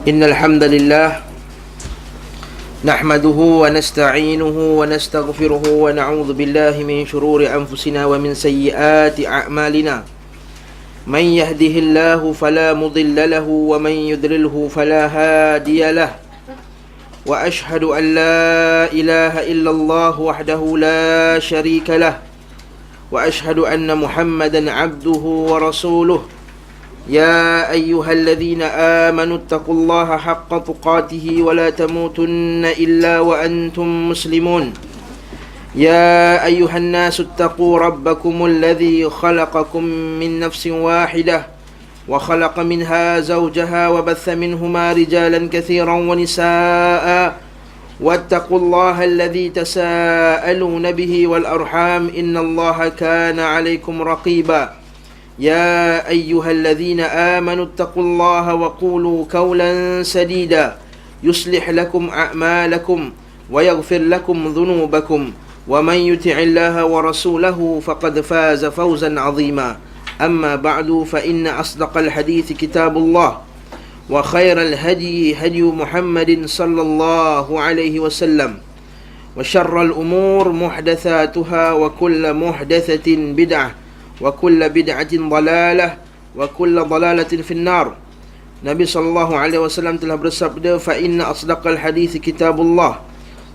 إن الحمد لله نحمده ونستعينه ونستغفره ونعوذ بالله من شرور أنفسنا ومن سيئات أعمالنا من يهده الله فلا مضل له ومن يضلله فلا هادي له وأشهد أن لا إله إلا الله وحده لا شريك له وأشهد أن محمدا عبده ورسوله يا أيها الذين آمنوا اتقوا الله حق تقاته ولا تموتن إلا وأنتم مسلمون يا أيها الناس اتقوا ربكم الذي خلقكم من نفس واحدة وخلق منها زوجها وبث منهما رجالا كثيرا ونساء واتقوا الله الذي تساءلون به والأرحام إن الله كان عليكم رقيبا يا أيها الذين آمنوا اتقوا الله وقولوا قولا سديدا يصلح لكم أعمالكم ويغفر لكم ذنوبكم ومن يطع الله ورسوله فقد فاز فوزا عظيما أما بعد فإن أصدق الحديث كتاب الله وخير الهدي هدي محمد صلى الله عليه وسلم وشر الأمور محدثاتها وكل محدثة بدعة وكل بدعة ضلالة وكل ضلالة في النار. Nabi SAW telah bersabda, fa inna asdaqal hadits kitabullah,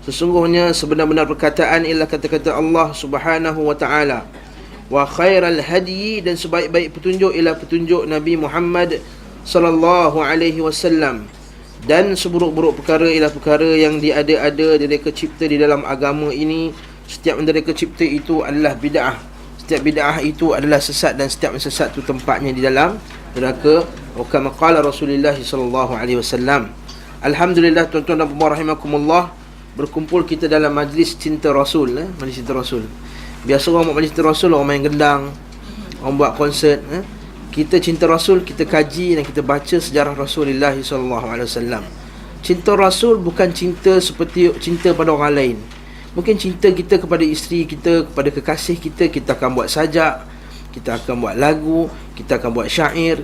sesungguhnya sebenar-benar perkataan ialah kata-kata Allah Subhanahu wa taala. Wa khairal hadi, dan sebaik-baik petunjuk ialah petunjuk Nabi Muhammad sallallahu alaihi wasallam. Dan seburuk-buruk perkara ialah perkara yang diada-ada mereka cipta di dalam agama ini. Setiap mereka cipta itu adalah bid'ah. Setiap bid'ah itu adalah sesat, dan setiap sesat itu tempatnya di dalam neraka. Wa kama qala Rasulullah sallallahu alaihi wasallam. Alhamdulillah, tuan-tuan dan puan rahimakumullah, berkumpul kita dalam majlis cinta Rasul, majlis cinta Rasul. Biasa orang buat majlis cinta Rasul, orang main gendang, orang buat konsert. Kita cinta Rasul, kita kaji dan kita baca sejarah Rasulullah sallallahu alaihi wasallam. Cinta Rasul bukan cinta seperti cinta pada orang lain. Mungkin cinta kita kepada isteri kita, kepada kekasih kita, kita akan buat sajak, kita akan buat lagu, kita akan buat syair.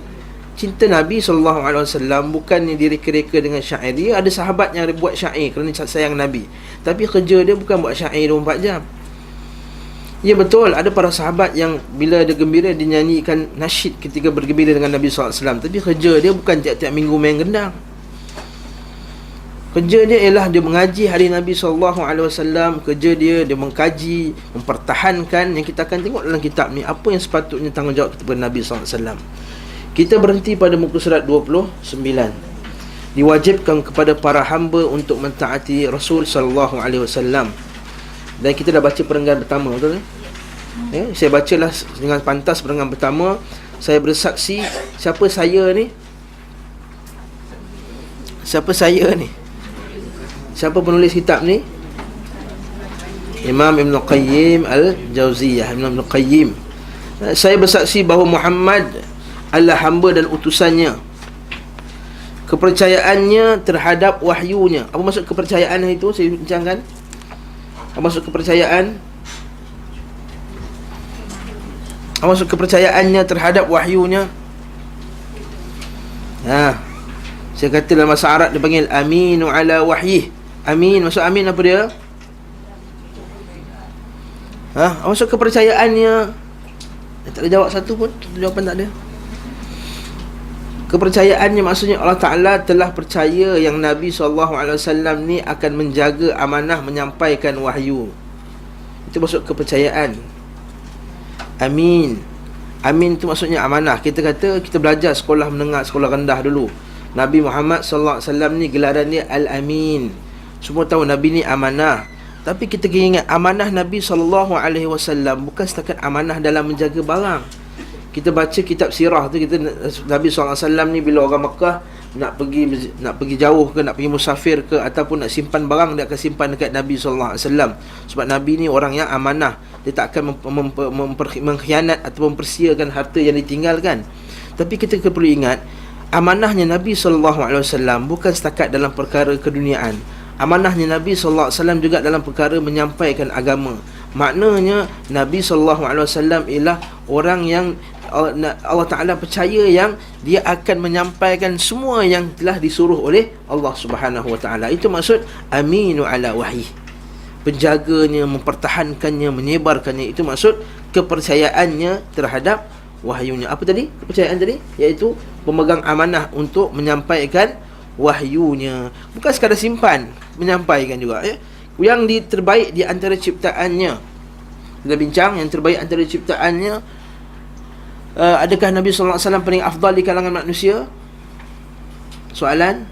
Cinta Nabi SAW bukan direka-reka dengan syair. Dia ada sahabat yang buat syair kerana sayang Nabi, tapi kerja dia bukan buat syair 24 jam. Ya betul, ada para sahabat yang bila dia gembira, dia nyanyikan nasyid ketika bergembira dengan Nabi SAW, tapi kerja dia bukan tiap-tiap minggu main gendang. Kerja dia ialah dia mengaji hari Nabi SAW. Kerja dia mengkaji, mempertahankan. Yang kita akan tengok dalam kitab ni, apa yang sepatutnya tanggungjawab kita kepada Nabi SAW. Kita berhenti pada muka surat 29. Diwajibkan kepada para hamba untuk mentaati Rasul SAW. Dan kita dah baca perenggan pertama, betul tak? Saya bacalah dengan pantas perenggan pertama. Saya bersaksi, siapa saya ni? Siapa saya ni? Siapa penulis kitab ni? Imam Ibn Qayyim Al-Jauziyah. Imam Ibn Qayyim. Saya bersaksi bahawa Muhammad adalah hamba dan utusannya. Kepercayaannya terhadap wahyunya. Apa maksud kepercayaan itu? Saya bincangkan. Apa maksud kepercayaan? Apa maksud kepercayaannya terhadap wahyunya? Saya kata dalam bahasa Arab dia panggil aminu ala wahyih. Amin, maksud amin apa dia? Maksud kepercayaannya. Tak ada jawab satu pun, jawapan tak ada. Kepercayaannya maksudnya Allah Ta'ala telah percaya yang Nabi SAW ni akan menjaga amanah menyampaikan wahyu. Itu maksud kepercayaan. Amin. Amin tu maksudnya amanah. Kita kata kita belajar sekolah menengah, sekolah rendah dulu. Nabi Muhammad SAW ni gelaran dia Al-Amin. Semua tahu Nabi ni amanah. Tapi kita kena ingat, amanah Nabi SAW bukan setakat amanah dalam menjaga barang. Kita baca kitab sirah tu, kita Nabi SAW ni bila orang Mekah nak pergi jauh ke, nak pergi musafir ke, ataupun nak simpan barang, dia akan simpan dekat Nabi SAW. Sebab Nabi ni orang yang amanah. Dia tak akan mengkhianat atau mempersiakan harta yang ditinggalkan. Tapi kita perlu ingat, amanahnya Nabi SAW bukan setakat dalam perkara keduniaan. Amanahnya Nabi SAW juga dalam perkara menyampaikan agama. Maknanya Nabi SAW ialah orang yang Allah Ta'ala percaya yang dia akan menyampaikan semua yang telah disuruh oleh Allah Subhanahu Wa Ta'ala. Itu maksud aminu ala wahyi, penjaganya, mempertahankannya, menyebarkannya. Itu maksud kepercayaannya terhadap wahyunya. Apa tadi kepercayaan tadi? Iaitu pemegang amanah untuk menyampaikan wahyunya. Bukan sekadar simpan, menyampaikan juga, ya. Yang terbaik di antara ciptaannya, kita bincang yang terbaik antara ciptaannya, adakah Nabi sallallahu alaihi wasallam paling afdal di kalangan manusia? Soalan,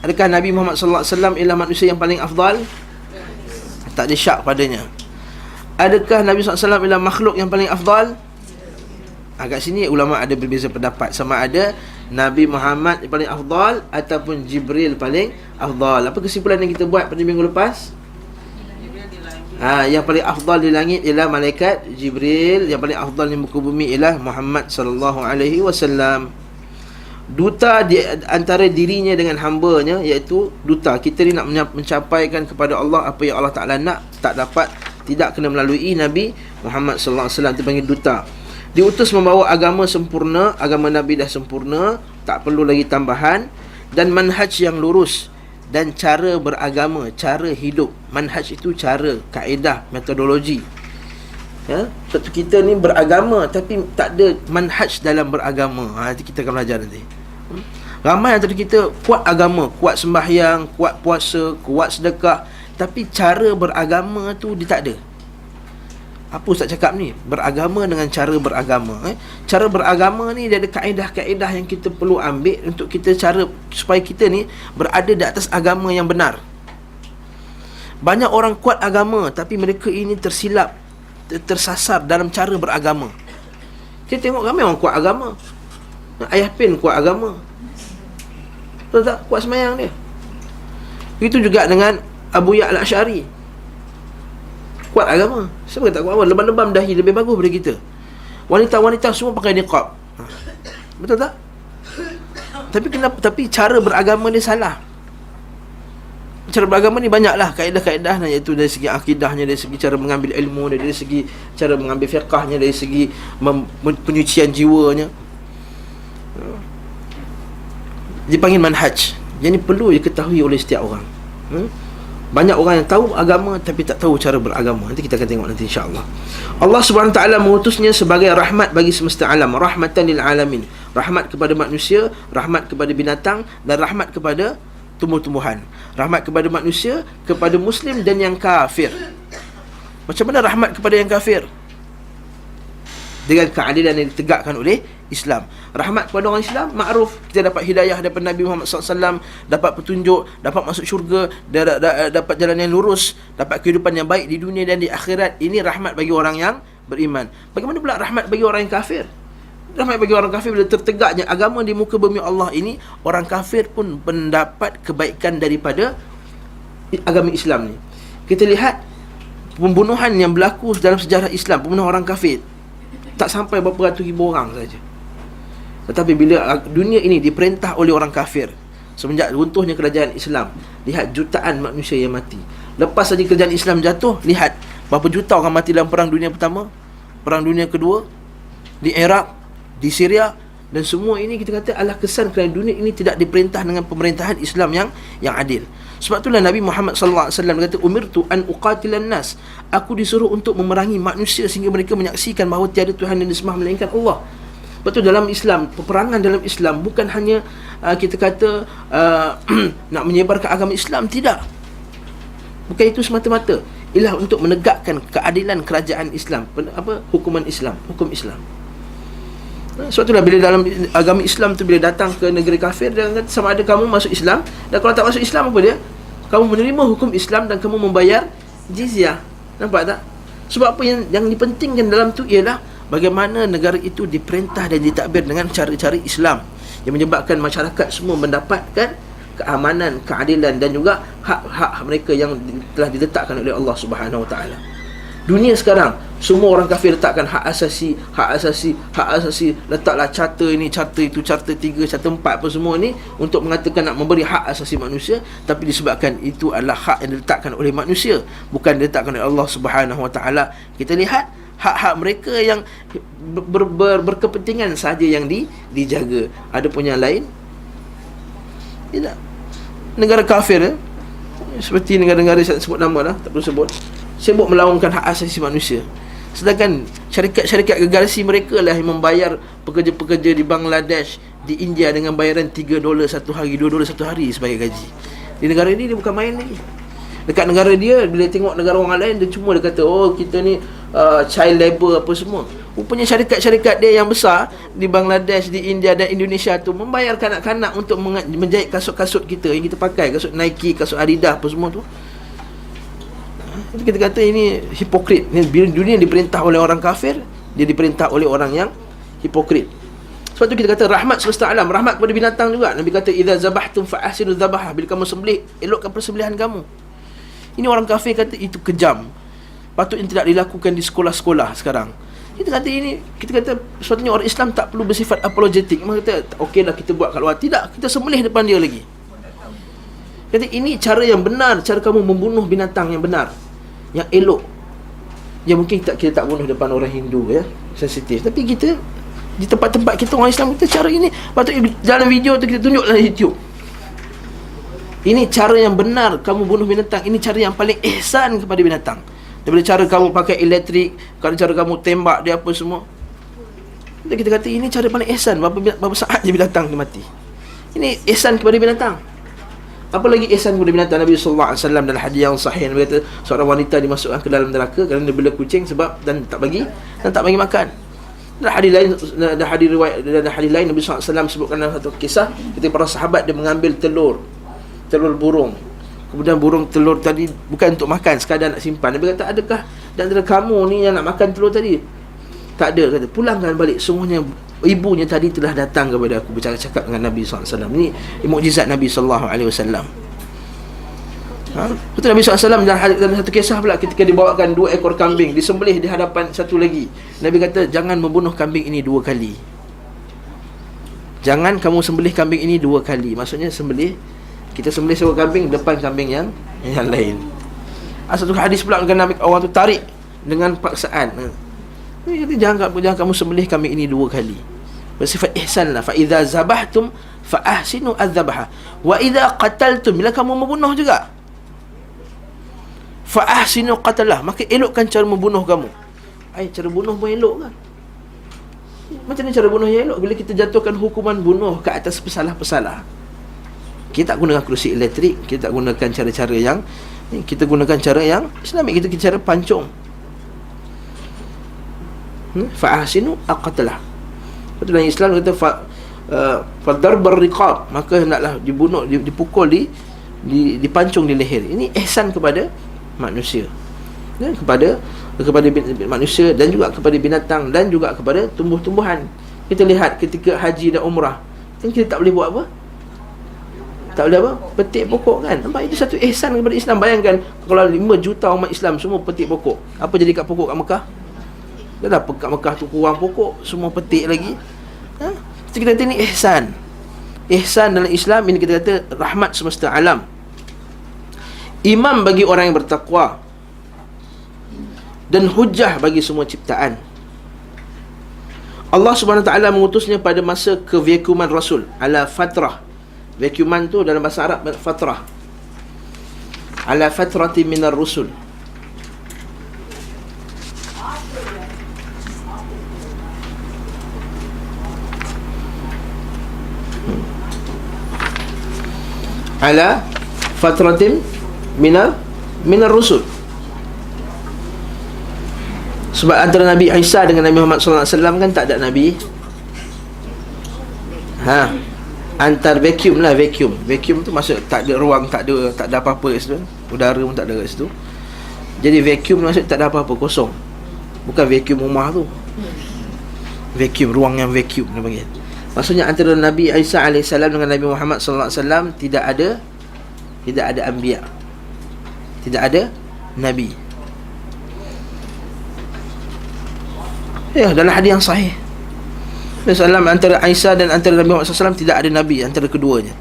adakah Nabi Muhammad sallallahu alaihi wasallam ialah manusia yang paling afdal? Tak ada syak padanya. Adakah Nabi sallallahu alaihi wasallam ialah makhluk yang paling afdal? Agak sini ulama ada berbeza pendapat, sama ada Nabi Muhammad yang paling afdal ataupun Jibril paling afdal. Apa kesimpulan yang kita buat pada minggu lepas? Yang paling afdal di langit ialah malaikat Jibril, yang paling afdal di muka bumi ialah Muhammad sallallahu alaihi wasallam. Duta di antara dirinya dengan hamba-Nya, iaitu duta. Kita ni nak mencapaikan kepada Allah apa yang Allah Taala nak, tak dapat, tidak kena melalui Nabi Muhammad sallallahu alaihi wasallam, dipanggil duta. Diutus membawa agama sempurna, agama Nabi dah sempurna, tak perlu lagi tambahan, dan manhaj yang lurus, dan cara beragama, cara hidup. Manhaj itu cara, kaedah, metodologi. Ya, satu kita ni beragama tapi tak ada manhaj dalam beragama. Nanti kita akan belajar nanti. Ramai antara kita kuat agama, kuat sembahyang, kuat puasa, kuat sedekah, tapi cara beragama tu dia tak ada. Apa Ustaz cakap ni? Beragama dengan cara beragama. Cara beragama ni dia ada kaedah-kaedah yang kita perlu ambil untuk kita, cara supaya kita ni berada di atas agama yang benar. Banyak orang kuat agama tapi mereka ini tersilap, tersasar dalam cara beragama. Kita tengok ramai orang kuat agama. Ayah Pin kuat agama, betul tak? Kuat semayang dia. Itu juga dengan Abu Ya Al-Asy'ari, kuat agama. Siapa kata kuat agama? Lebam-lebam dahi lebih bagus daripada kita. Wanita-wanita semua pakai niqab, betul tak? Tapi cara beragama dia salah. Cara beragama ni banyaklah kaedah-kaedah, iaitu dari segi akidahnya, dari segi cara mengambil ilmu, dari segi cara mengambil fiqahnya, dari segi penyucian jiwanya. Dipanggil manhaj. Yang ini perlu diketahui oleh setiap orang. Banyak orang yang tahu agama tapi tak tahu cara beragama. Nanti kita akan tengok nanti, insya-Allah. Allah Subhanahu Wa Taala mengutusnya sebagai rahmat bagi semesta alam, rahmatan lil alamin. Rahmat kepada manusia, rahmat kepada binatang, dan rahmat kepada tumbuh-tumbuhan. Rahmat kepada manusia, kepada muslim dan yang kafir. Macam mana rahmat kepada yang kafir? Dengan keadilan yang ditegakkan oleh Islam. Rahmat kepada orang Islam, ma'ruf, kita dapat hidayah daripada Nabi Muhammad SAW, dapat petunjuk, dapat masuk syurga, dapat jalan yang lurus, dapat kehidupan yang baik di dunia dan di akhirat. Ini rahmat bagi orang yang beriman. Bagaimana pula rahmat bagi orang yang kafir? Rahmat bagi orang kafir bila tertegaknya agama di muka bumi Allah ini, orang kafir pun mendapat kebaikan daripada agama Islam ni. Kita lihat pembunuhan yang berlaku dalam sejarah Islam, pembunuhan orang kafir, tak sampai berapa ratus ribu orang saja. Tetapi bila dunia ini diperintah oleh orang kafir, semenjak runtuhnya kerajaan Islam, lihat jutaan manusia yang mati. Lepas saja kerajaan Islam jatuh, lihat berapa juta orang mati dalam perang dunia pertama, perang dunia kedua, di Iraq, di Syria. Dan semua ini kita kata adalah kesan kerana dunia ini tidak diperintah dengan pemerintahan Islam yang adil. Sebab itulah Nabi Muhammad sallallahu alaihi wasallam kata, umirtu an uqatilan nas, aku disuruh untuk memerangi manusia sehingga mereka menyaksikan bahawa tiada Tuhan yang disembah melainkan Allah. Betul, dalam Islam, peperangan dalam Islam bukan hanya kita kata nak menyebarkan agama Islam, tidak. Bukan itu semata-mata. Ialah untuk menegakkan keadilan kerajaan Islam, hukuman Islam, hukum Islam. Sebab itulah bila dalam agama Islam tu, bila datang ke negeri kafir, dia kata sama ada kamu masuk Islam, dan kalau tak masuk Islam, apa dia? Kamu menerima hukum Islam dan kamu membayar jizyah. Nampak tak? Sebab apa yang dipentingkan dalam tu ialah bagaimana negara itu diperintah dan ditadbir dengan cara-cara Islam, yang menyebabkan masyarakat semua mendapatkan keamanan, keadilan dan juga hak-hak mereka yang telah diletakkan oleh Allah Subhanahu Wa Taala. Dunia sekarang, semua orang kafir letakkan hak asasi, letaklah charter ini, charter itu, charter 3, charter 4, apa semua ni untuk mengatakan nak memberi hak asasi manusia, tapi disebabkan itu adalah hak yang diletakkan oleh manusia, bukan diletakkan oleh Allah Subhanahu Wa Taala. Kita lihat hak-hak mereka yang berkepentingan saja yang dijaga. Ada pun yang lain tidak. Negara kafir seperti negara-negara saya sebut nama lah, tak perlu sebut, sibuk melawankan hak asasi manusia. Sedangkan syarikat-syarikat garasi mereka lah yang membayar pekerja-pekerja di Bangladesh, di India dengan bayaran $3 satu hari, $2 satu hari sebagai gaji. Di negara ini dia bukan main lagi. Dekat negara dia, bila tengok negara orang lain, dia cuma dia kata, oh kita ni child labour apa semua. Rupanya syarikat-syarikat dia yang besar di Bangladesh, di India dan Indonesia tu membayar kanak-kanak untuk menjahit kasut-kasut kita yang kita pakai, kasut Nike, kasut Adidas apa semua tu. Kita kata ini hipokrit. Bila dunia diperintah oleh orang kafir, dia diperintah oleh orang yang hipokrit. Sebab tu kita kata rahmat semesta alam, rahmat kepada binatang juga. Nabi kata idza zabahtum fa ahsinu dzabah, bila kamu sembelih, elokkan persembelihan kamu. Ini orang kafir kata itu kejam, patutnya tidak dilakukan di sekolah-sekolah sekarang. Kita kata sepatutnya orang Islam tak perlu bersifat apologetik. Memang kata okeylah kita buat kat luar, tidak, kita sembelih depan dia lagi. Kata ini cara yang benar, cara kamu membunuh binatang yang benar, yang elok. Ya mungkin kita tak bunuh depan orang Hindu ya, sensitif. Tapi kita di tempat-tempat kita orang Islam, kita cara ini patut dalam video tu kita tunjuk dalam YouTube. Ini cara yang benar kamu bunuh binatang. Ini cara yang paling ihsan kepada binatang, daripada cara kamu pakai elektrik, cara kamu tembak dia apa semua. Jadi kita kata ini cara paling ihsan. Berapa saat je binatang dia mati. Ini ihsan kepada binatang. Apa lagi ihsan kepada binatang? Nabi SAW dalam hadis yang sahih, Nabi kata seorang wanita dimasukkan ke dalam neraka kerana dia bela kucing sebab dan tak bagi makan. Dalam hadis lain Nabi SAW sebutkan dalam satu kisah, ketika para sahabat dia mengambil telur burung. Kemudian burung telur tadi bukan untuk makan, sekadar nak simpan. Nabi kata, adakah di antara kamu ni yang nak makan telur tadi? Tak ada. Kata, pulangkan balik, semuanya ibunya tadi telah datang kepada aku bercakap dengan Nabi SAW. Ini mukjizat Nabi SAW. Betul, Nabi SAW dalam satu kisah pula, ketika dibawakan 2 ekor kambing disembelih di hadapan satu lagi, Nabi kata, jangan membunuh kambing ini 2 kali. Jangan kamu sembelih kambing ini 2 kali. Maksudnya kita sembelih seekor kambing depan kambing yang lain. Satu hadis pula dengan Nabi, orang tu tarik dengan paksaan. Dia kata, jangan kamu sembelih kambing ini 2 kali. Bersifat ihsan lah. Fa idza zabahtum fa ahsinu adz-dzabaha. Wa idza qataltum, bila kamu membunuh juga, fa ahsinu qatalah, maka elokkan cara membunuh kamu. Cara bunuh pun elok kan? Macam mana cara bunuh yang elok? Bila kita jatuhkan hukuman bunuh ke atas pesalah-pesalah, kita tak gunakan kerusi elektrik, kita tak gunakan cara-cara yang, kita gunakan cara yang Islamik, kita cara pancung. Fa'ahsinu aqatalah. Betul, dalam Islam kata fadarbar riqab, maka hendaklah dibunuh, dipukul, dipancung di leher. Ini ihsan kepada manusia, kepada manusia dan juga kepada binatang dan juga kepada tumbuh-tumbuhan. Kita lihat ketika haji dan umrah, kita tak boleh buat apa? Tak boleh apa? Petik pokok kan? Nampak, itu satu ihsan kepada Islam. Bayangkan kalau 5 juta umat Islam semua petik pokok, apa jadi kat pokok kat Mekah? Dah kat Mekah tu kurang pokok, semua petik lagi. Jadi kita kata ini ihsan. Ihsan dalam Islam ini kita kata rahmat semesta alam. Imam bagi orang yang bertakwa dan hujah bagi semua ciptaan. Allah Subhanahu Wa Taala mengutusnya pada masa kevakuman Rasul ala fatrah. Vakuman tu dalam bahasa Arab fatrah, ala fatrati minar rusul. Ala fatratin minar rusul. Sebab antara Nabi Isa dengan Nabi Muhammad SAW kan tak ada Nabi. Antar vacuum lah, vacuum tu maksud tak ada ruang, tak ada apa-apa kat situ, udara pun tak ada kat situ. Jadi vacuum maksud tak ada apa-apa, kosong. Bukan vacuum rumah tu, vacuum, ruang yang vacuum dia panggil. Maksudnya antara Nabi Isa AS dengan Nabi Muhammad SAW tidak ada anbiya, tidak ada Nabi. Ya, dalam hadis yang sahih Nabi antara Isa dan antara Nabi Muhammad SAW tidak ada Nabi antara keduanya.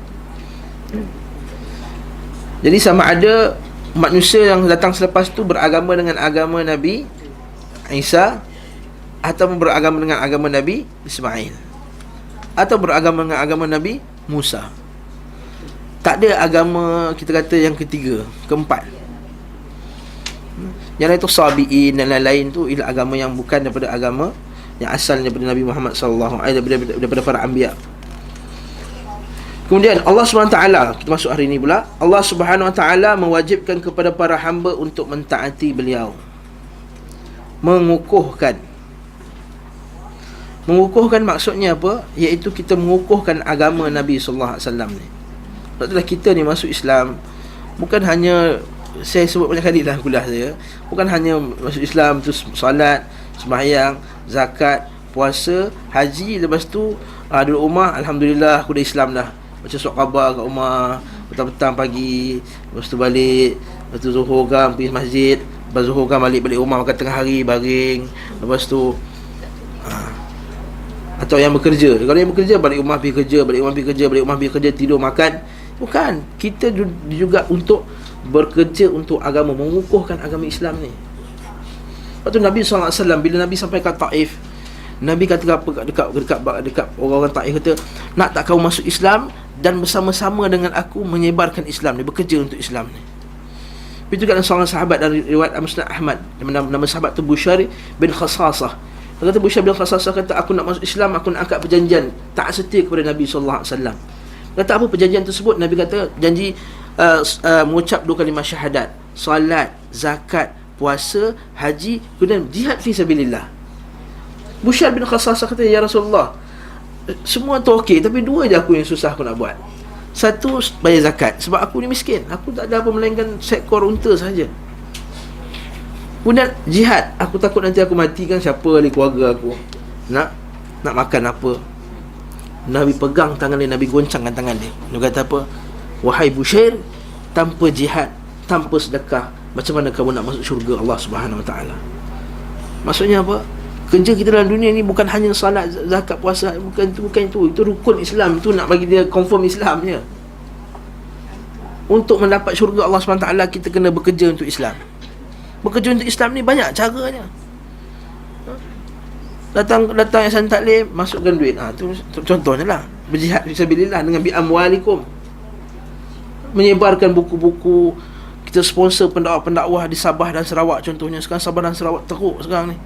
Jadi sama ada manusia yang datang selepas tu beragama dengan agama Nabi Isa atau beragama dengan agama Nabi Ismail, atau beragama dengan agama Nabi Musa. Tak ada agama, kita kata, yang ketiga, keempat. Yang lain tu Sabi'in dan lain-lain tu ialah agama yang bukan daripada agama yang asal daripada Nabi Muhammad sallallahu alaihi wasallam, daripada para anbiya. Kemudian Allah SWT, kita masuk hari ini pula, Allah SWT mewajibkan kepada para hamba untuk mentaati beliau, mengukuhkan maksudnya apa? Iaitu kita mengukuhkan agama Nabi sallallahu alaihi wasallam ni. Sebab itulah kita ni masuk Islam bukan hanya, saya sebut banyak kali dalam kuliah saya, bukan hanya masuk Islam tu solat, sembahyang, zakat, puasa, haji, lepas tu duduk rumah, alhamdulillah aku dah Islam dah. Baca surat khabar kat rumah, petang-petang pagi, lepas tu balik, lepas tu zuhur kan pergi masjid, lepas zuhur kan balik rumah makan tengah hari, baring, lepas tu atau yang bekerja. Kalau yang bekerja, balik rumah pergi kerja, balik rumah pergi kerja, tidur, makan. Bukan, kita juga untuk bekerja untuk agama, mengukuhkan agama Islam ni. Lepas tu Nabi SAW, bila Nabi sampai kat Taif, Nabi kata apa dekat orang-orang Taif, kata, nak tak kamu masuk Islam dan bersama-sama dengan aku menyebarkan Islam ni, bekerja untuk Islam ni. Itu kan seorang sahabat dari riwayat Musnad Ahmad, nama sahabat tu Bushair bin Khasasah. Dia kata, Bushair bin Khasasah kata, aku nak masuk Islam, aku nak angkat perjanjian taat setia kepada Nabi SAW. Kata, apa perjanjian tersebut? Nabi kata, janji mengucap 2 kalimah syahadat, salat, zakat, puasa, haji, kemudian jihad fi sabilillah. Bushair bin Khasasah kata, ya Rasulullah, semua tu okey, tapi 2 je aku yang susah aku nak buat. Satu, bayar zakat, sebab aku ni miskin, aku tak ada apa melainkan seekor unta saja. Kemudian jihad, aku takut nanti aku mati kan, siapa ahli keluarga aku nak makan apa. Nabi pegang tangan dia, Nabi goncangkan tangan dia. Dia kata apa? Wahai Bushair, tanpa jihad, tanpa sedekah, macam mana kamu nak masuk syurga Allah Subhanahu Wa Taala? Maksudnya apa? Kerja kita dalam dunia ni bukan hanya salat, zakat, puasa, bukan itu rukun Islam. Itu nak bagi dia confirm Islam je. Untuk mendapat syurga Allah Subhanahu Wa Taala, kita kena bekerja untuk Islam. Bekerja untuk Islam ni banyak caranya. Datang yayasan taklim, masukkan duit. Tu contohnya lah, berjihad fisabilillah dengan bi amwalikum, menyebarkan buku-buku. Kita sponsor pendakwah di Sabah dan Sarawak contohnya. Sekarang Sabah dan Sarawak teruk sekarang ni.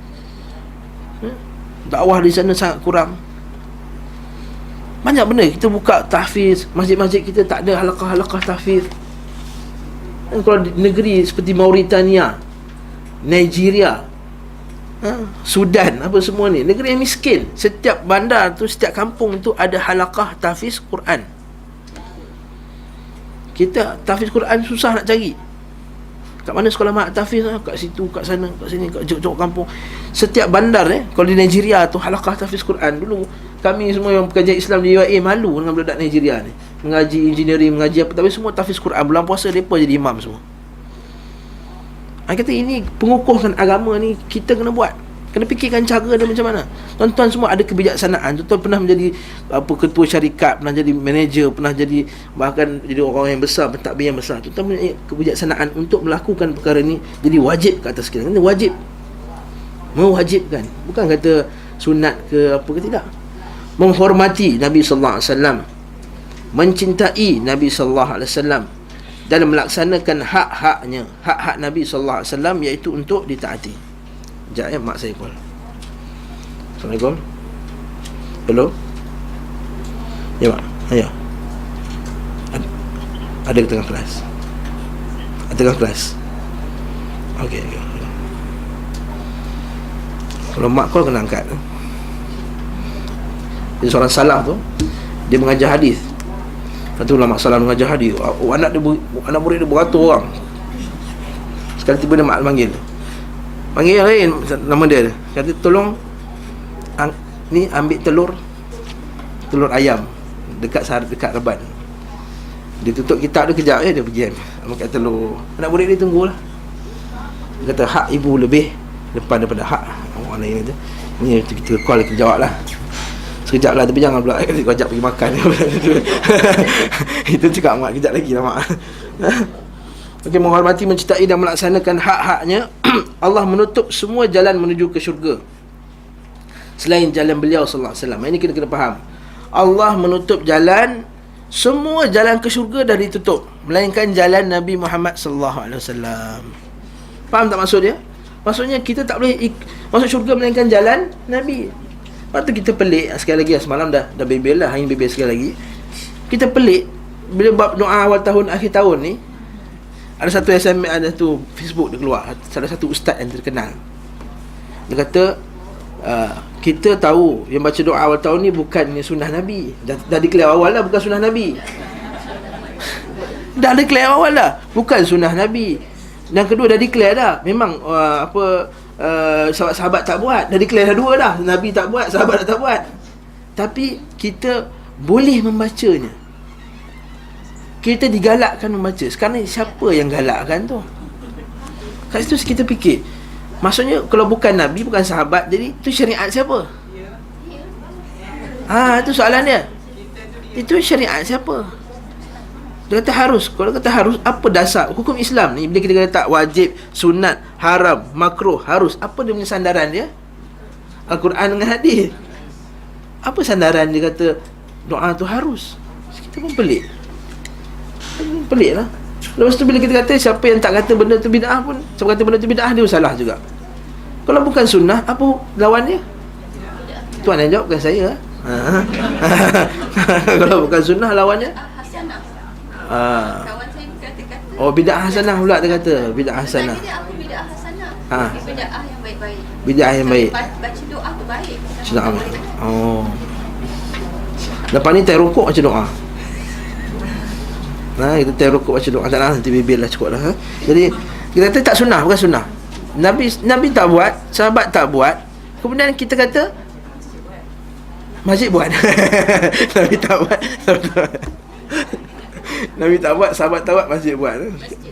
Dakwah di sana sangat kurang. Banyak benda. Kita buka tahfiz, masjid-masjid kita tak ada halaqah-halaqah tahfiz. Dan kalau di negeri seperti Mauritania, Nigeria, Sudan, apa semua ni, negeri yang miskin, setiap bandar tu, setiap kampung tu ada halaqah tahfiz Quran. Kita tahfiz Quran susah nak cari. Kat mana sekolah mak tahfiz? Kat situ, kat sana, kat sini, kat jauh-jauh kampung. Setiap bandar kalau di Nigeria tu halaqah tahfiz Quran. Dulu kami semua yang pekerja Islam di UAE malu dengan budak Nigeria ni, mengaji engineering, mengaji apa, tapi semua tahfiz Quran. Bulan puasa depa jadi imam semua. Kata ini pengukuhkan agama ni kita kena buat. Kena fikirkan cara dia macam mana. Tuan-tuan semua ada kebijaksanaan. Tuan-tuan pernah menjadi ketua syarikat, pernah jadi manager, pernah jadi bahkan jadi orang yang besar, pentadbir yang besar. Tuan-tuan punya kebijaksanaan untuk melakukan perkara ni. Jadi wajib ke atas kita. Kena wajib. Mewajibkan. Bukan kata sunat ke apa ke, tidak. Menghormati Nabi sallallahu alaihi wasallam, mencintai Nabi sallallahu alaihi wasallam dan melaksanakan hak-hak Nabi sallallahu alaihi wasallam, iaitu untuk ditaati. Sekejap mak saya call. Assalamualaikum. Hello. Ya mak, ayo. Ada ke tengah kelas? Ada tengah kelas. Okey. Kalau mak call kena angkat. Jadi seorang salaf tu, dia mengajar hadis. Satu ulama salah mengajar hadis. Anak murid dia beratus orang. Sekali tiba dia mak panggil yang lain, nama dia kata, tolong ni ambil telur ayam dekat reban. Dia tutup kitab dia kejap, dia pergi ambil telur. Anak murid dia tunggulah. Dia kata hak ibu lebih depan daripada hak orang lain. Kata ni kita call, kita jawab lah sekejap lah, tapi jangan pula kau ajak pergi makan. Itu cakap mak, kejap lagi lah mak. Okey, menghormati, mencintai dan melaksanakan hak-haknya. Allah menutup semua jalan menuju ke syurga. selain jalan beliau sallallahu alaihi wasallam. Ini kita kena faham. Allah menutup jalan, semua jalan ke syurga dah ditutup, melainkan jalan Nabi Muhammad sallallahu alaihi wasallam. Faham tak maksud dia? Maksudnya kita tak boleh masuk syurga melainkan jalan Nabi. Lepas tu kita pelik, sekali lagi semalam dah bebel lah, hari bebel sekali lagi. Kita pelik bila bab doa awal tahun, akhir tahun ni, ada satu SMS, ada tu Facebook dia keluar, salah satu ustaz yang terkenal. Dia kata, kita tahu yang baca doa awal tahun ni bukan sunnah Nabi. Dah declare awal lah bukan sunnah Nabi. Dah declare awal lah bukan sunnah Nabi. Dan kedua dah declare dah, memang sahabat-sahabat tak buat. Dah declare dah dua dah, Nabi tak buat, sahabat tak buat. Tapi kita boleh membacanya, kita digalakkan membaca. Sekarang ni siapa yang galakkan tu? Kat situ kita fikir, maksudnya kalau bukan Nabi, bukan sahabat, jadi tu syariat siapa? Itu soalan dia. Itu syariat siapa? Dia kata harus. Kalau kata harus, apa dasar hukum Islam ni? Bila kita kata tak wajib, sunat, haram, makruh, harus, apa dia punya sandaran dia? Al-Quran dengan hadis. Apa sandaran dia kata doa tu harus? Kita pun pelik. Pelik lah. Lepas tu bila kita kata siapa yang tak kata benda tu bid'ah pun, siapa kata benda tu bid'ah, dia salah juga. Kalau bukan sunnah, apa lawannya? Tuan yang jawab, bukan saya. Kalau bukan sunnah, lawannya kawan saya kata-kata, oh, bid'ah hasanah pula dia kata. Bid'ah hasanah. Tadi dia apa bid'ah hasanah? Bid'ah yang baik-baik. Bid'ah yang baik. Baca doa tu baik. Oh. Lepas ni tak rukuk baca doa. Kita tak rukuk baca doa. Tak nak, nanti bibir lah cukup lah. Jadi kita kata tak sunnah, bukan sunnah. Nabi tak buat, sahabat tak buat. Kemudian kita kata masjid buat. Nabi tak buat, Nabi tak buat, sahabat tak buat, masjid buat.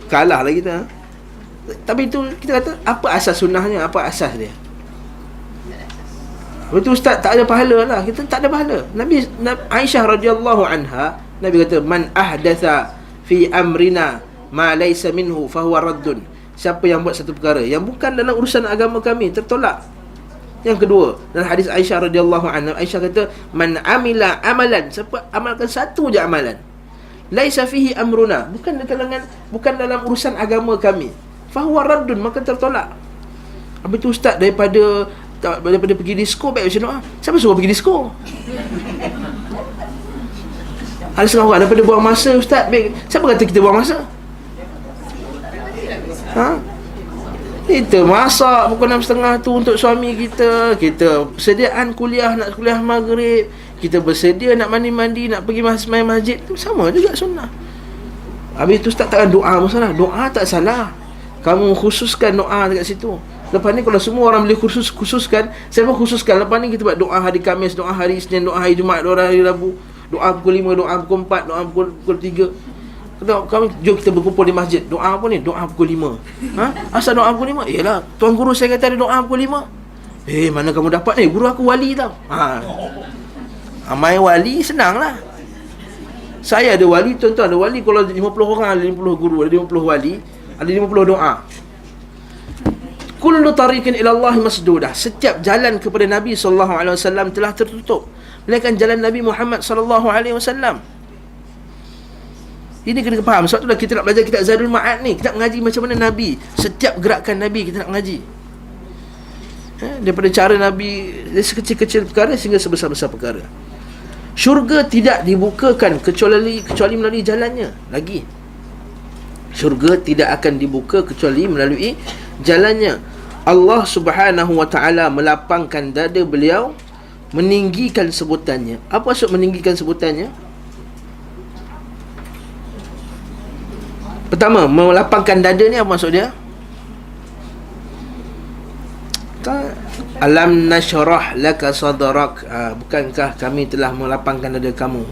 Kalah lah kita. Tapi itu kita kata, apa asas sunnahnya, apa asas dia? Betul ustaz, tak ada pahala lah. Kita tak ada pahala. Nabi Aisyah radhiyallahu anha, Nabi kata, man ahdatha fi amrina ma laysa minhu fahuwa raddun. Siapa yang buat satu perkara yang bukan dalam urusan agama kami, tertolak. Yang kedua, dalam hadis Aisyah radhiyallahu anha, Aisyah kata, man amila amalan, siapa amalkan satu je amalan, laisa fihi amruna, bukan dalam urusan agama kami, fahuwa raddun, maka tertolak. Habis tu ustaz, daripada pergi disko baik macam doa. Siapa suruh pergi disko? Ada setengah orang daripada buang masa ustaz baik. Siapa kata kita buang masa? Kita masak pukul 6.30 tu untuk suami kita. Kita persediaan kuliah, nak kuliah maghrib, kita bersedia nak mandi-mandi, nak pergi main masjid, tu sama juga sunnah. Habis tu ustaz takkan doa pun salah. Doa tak salah, kamu khususkan doa dekat situ. Lepas ni kalau semua orang boleh khususkan, saya pun khususkan. Lepas ni kita buat doa hari Khamis, doa hari Isnin, doa hari Jumaat, doa hari Rabu, doa pukul 5, doa pukul 4, doa pukul 3. Kami jom kita berkumpul di masjid. Doa apa ni? Doa pukul 5. Asal doa pukul 5? Yalah, tuan guru saya kata ada doa pukul 5. Mana kamu dapat ni? Guru aku wali tau. Main wali senang lah. Saya ada wali, tuan-tuan ada wali. Kalau 50 orang, ada 50 guru, ada 50 wali, ada 50 doa. Kullu tariqin ila Allah masdudah. Setiap jalan kepada Nabi SAW telah tertutup, melainkan jalan Nabi Muhammad SAW. Ini kena faham. Sebab itulah kita nak belajar kitab Zadul Ma'ad ni. Kita nak mengaji macam mana Nabi, setiap gerakan Nabi kita nak mengaji. Daripada cara Nabi dari sekecil-kecil perkara sehingga sebesar-besar perkara. Syurga tidak dibukakan kecuali melalui jalannya. Lagi, syurga tidak akan dibuka kecuali melalui jalannya. Allah Subhanahu wa ta'ala melapangkan dada beliau, meninggikan sebutannya. Apa maksud meninggikan sebutannya? Pertama, melapangkan dada ni apa maksud dia? Alam nashrah laka sadrak, bukankah kami telah melapangkan dada kamu?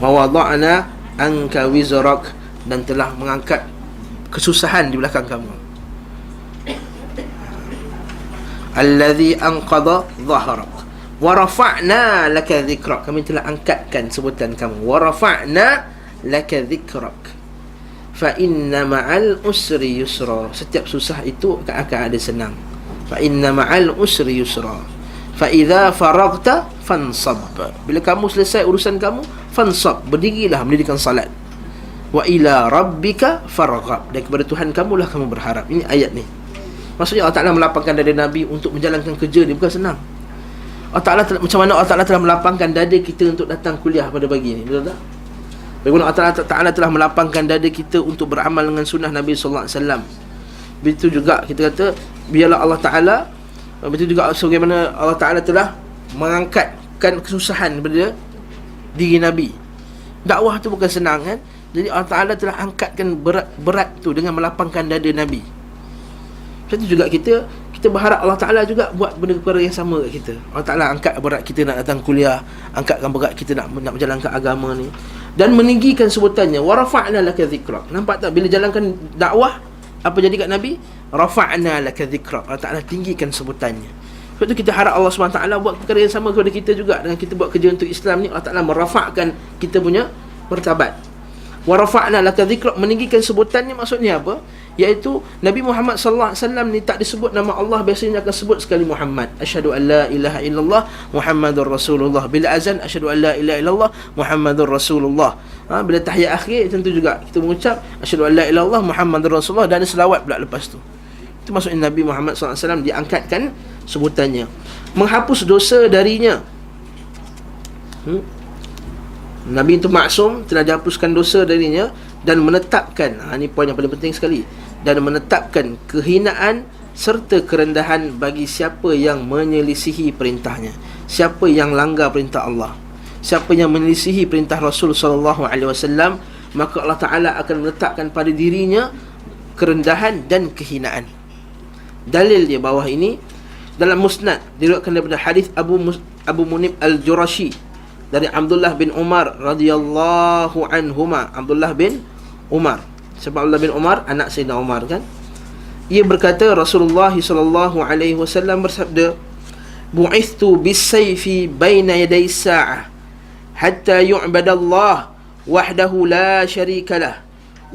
Wa wada'na anka wizrak, dan telah mengangkat kesusahan di belakang kamu. Allazi anqadha dhahrak wa rafa'na laka dhikrak, kami telah angkatkan sebutan kamu. Wa rafa'na laka dhikrak fa inna ma'al usri yusra, setiap susah itu akan ada senang. Fa inna ma'al usri yusra Fa idza faragta fansab. Bila kamu selesai urusan kamu, fansab, berdirilah mendirikan salat. Wa ila rabbika farghab. Dan kepada Tuhan kamulah kamu berharap. Ini ayat ni. Maksudnya Allah Ta'ala melapangkan dada Nabi untuk menjalankan kerja dia, bukan senang. Allah Ta'ala macam mana Allah Ta'ala telah melapangkan dada kita untuk datang kuliah pada pagi ni, betul tak? Bagaimana Allah Ta'ala telah melapangkan dada kita untuk beramal dengan sunnah Nabi SAW. Begitu juga kita kata, biarlah Allah Ta'ala, begitu juga bagaimana Allah Ta'ala telah mengangkatkan kesusahan daripada diri Nabi. Dakwah tu bukan senang kan. Jadi Allah Ta'ala telah angkatkan berat tu dengan melapangkan dada Nabi. Macam tu juga kita berharap Allah Ta'ala juga buat benda perkara yang sama kat kita. Allah Ta'ala angkat berat kita nak datang kuliah, angkatkan berat kita nak menjalankan agama ni, dan meninggikan sebutannya. Wa rafa'na laka dhikrak. Nampak tak bila jalankan dakwah, apa jadi kat Nabi? Rafa'na laka dhikrak. Allah Ta'ala tinggikan sebutannya. Sebab tu kita harap Allah SWT buat perkara yang sama kepada kita juga. Dengan kita buat kerja untuk Islam ni, Allah Ta'ala merafa'kan kita punya martabat. Wa rafa'na laka dhikrak, meninggikan sebutannya maksudnya apa? Iaitu Nabi Muhammad sallallahu alaihi wasallam ni tak disebut nama Allah, biasanya akan sebut sekali Muhammad. Asyhadu an la ilaha illallah Muhammadur Rasulullah. Bila azan, asyhadu an la ilaha illallah Muhammadur Rasulullah. Bila tahiyat akhir tentu juga kita mengucap asyhadu an la ilaha illallah Muhammadur Rasulullah, dan ada selawat pula lepas tu. Itu maksudnya Nabi Muhammad sallallahu alaihi wasallam diangkatkan sebutannya. Menghapus dosa darinya. Nabi itu maksum, telah dihapuskan dosa darinya, dan menetapkan, ini poin yang paling penting sekali, dan menetapkan kehinaan serta kerendahan bagi siapa yang menyelisihi perintahnya, siapa yang langgar perintah Allah, siapa yang menyelisihi perintah Rasul sallallahu alaihi wasallam, maka Allah Ta'ala akan meletakkan pada dirinya kerendahan dan kehinaan. Dalil dia bawah ini dalam Musnad, diriwayatkan daripada hadis Abu Munib Al-Jurashi dari Abdullah bin Umar radhiyallahu anhuma. Abdullah bin Umar, sebab Abdullah bin Umar anak Sayyidina Umar kan. Ia berkata, Rasulullah sallallahu alaihi wasallam bersabda, bu'ithtu bis-sayfi baina yaday sa'ah hatta yu'badallah wahdahu la syarika lah,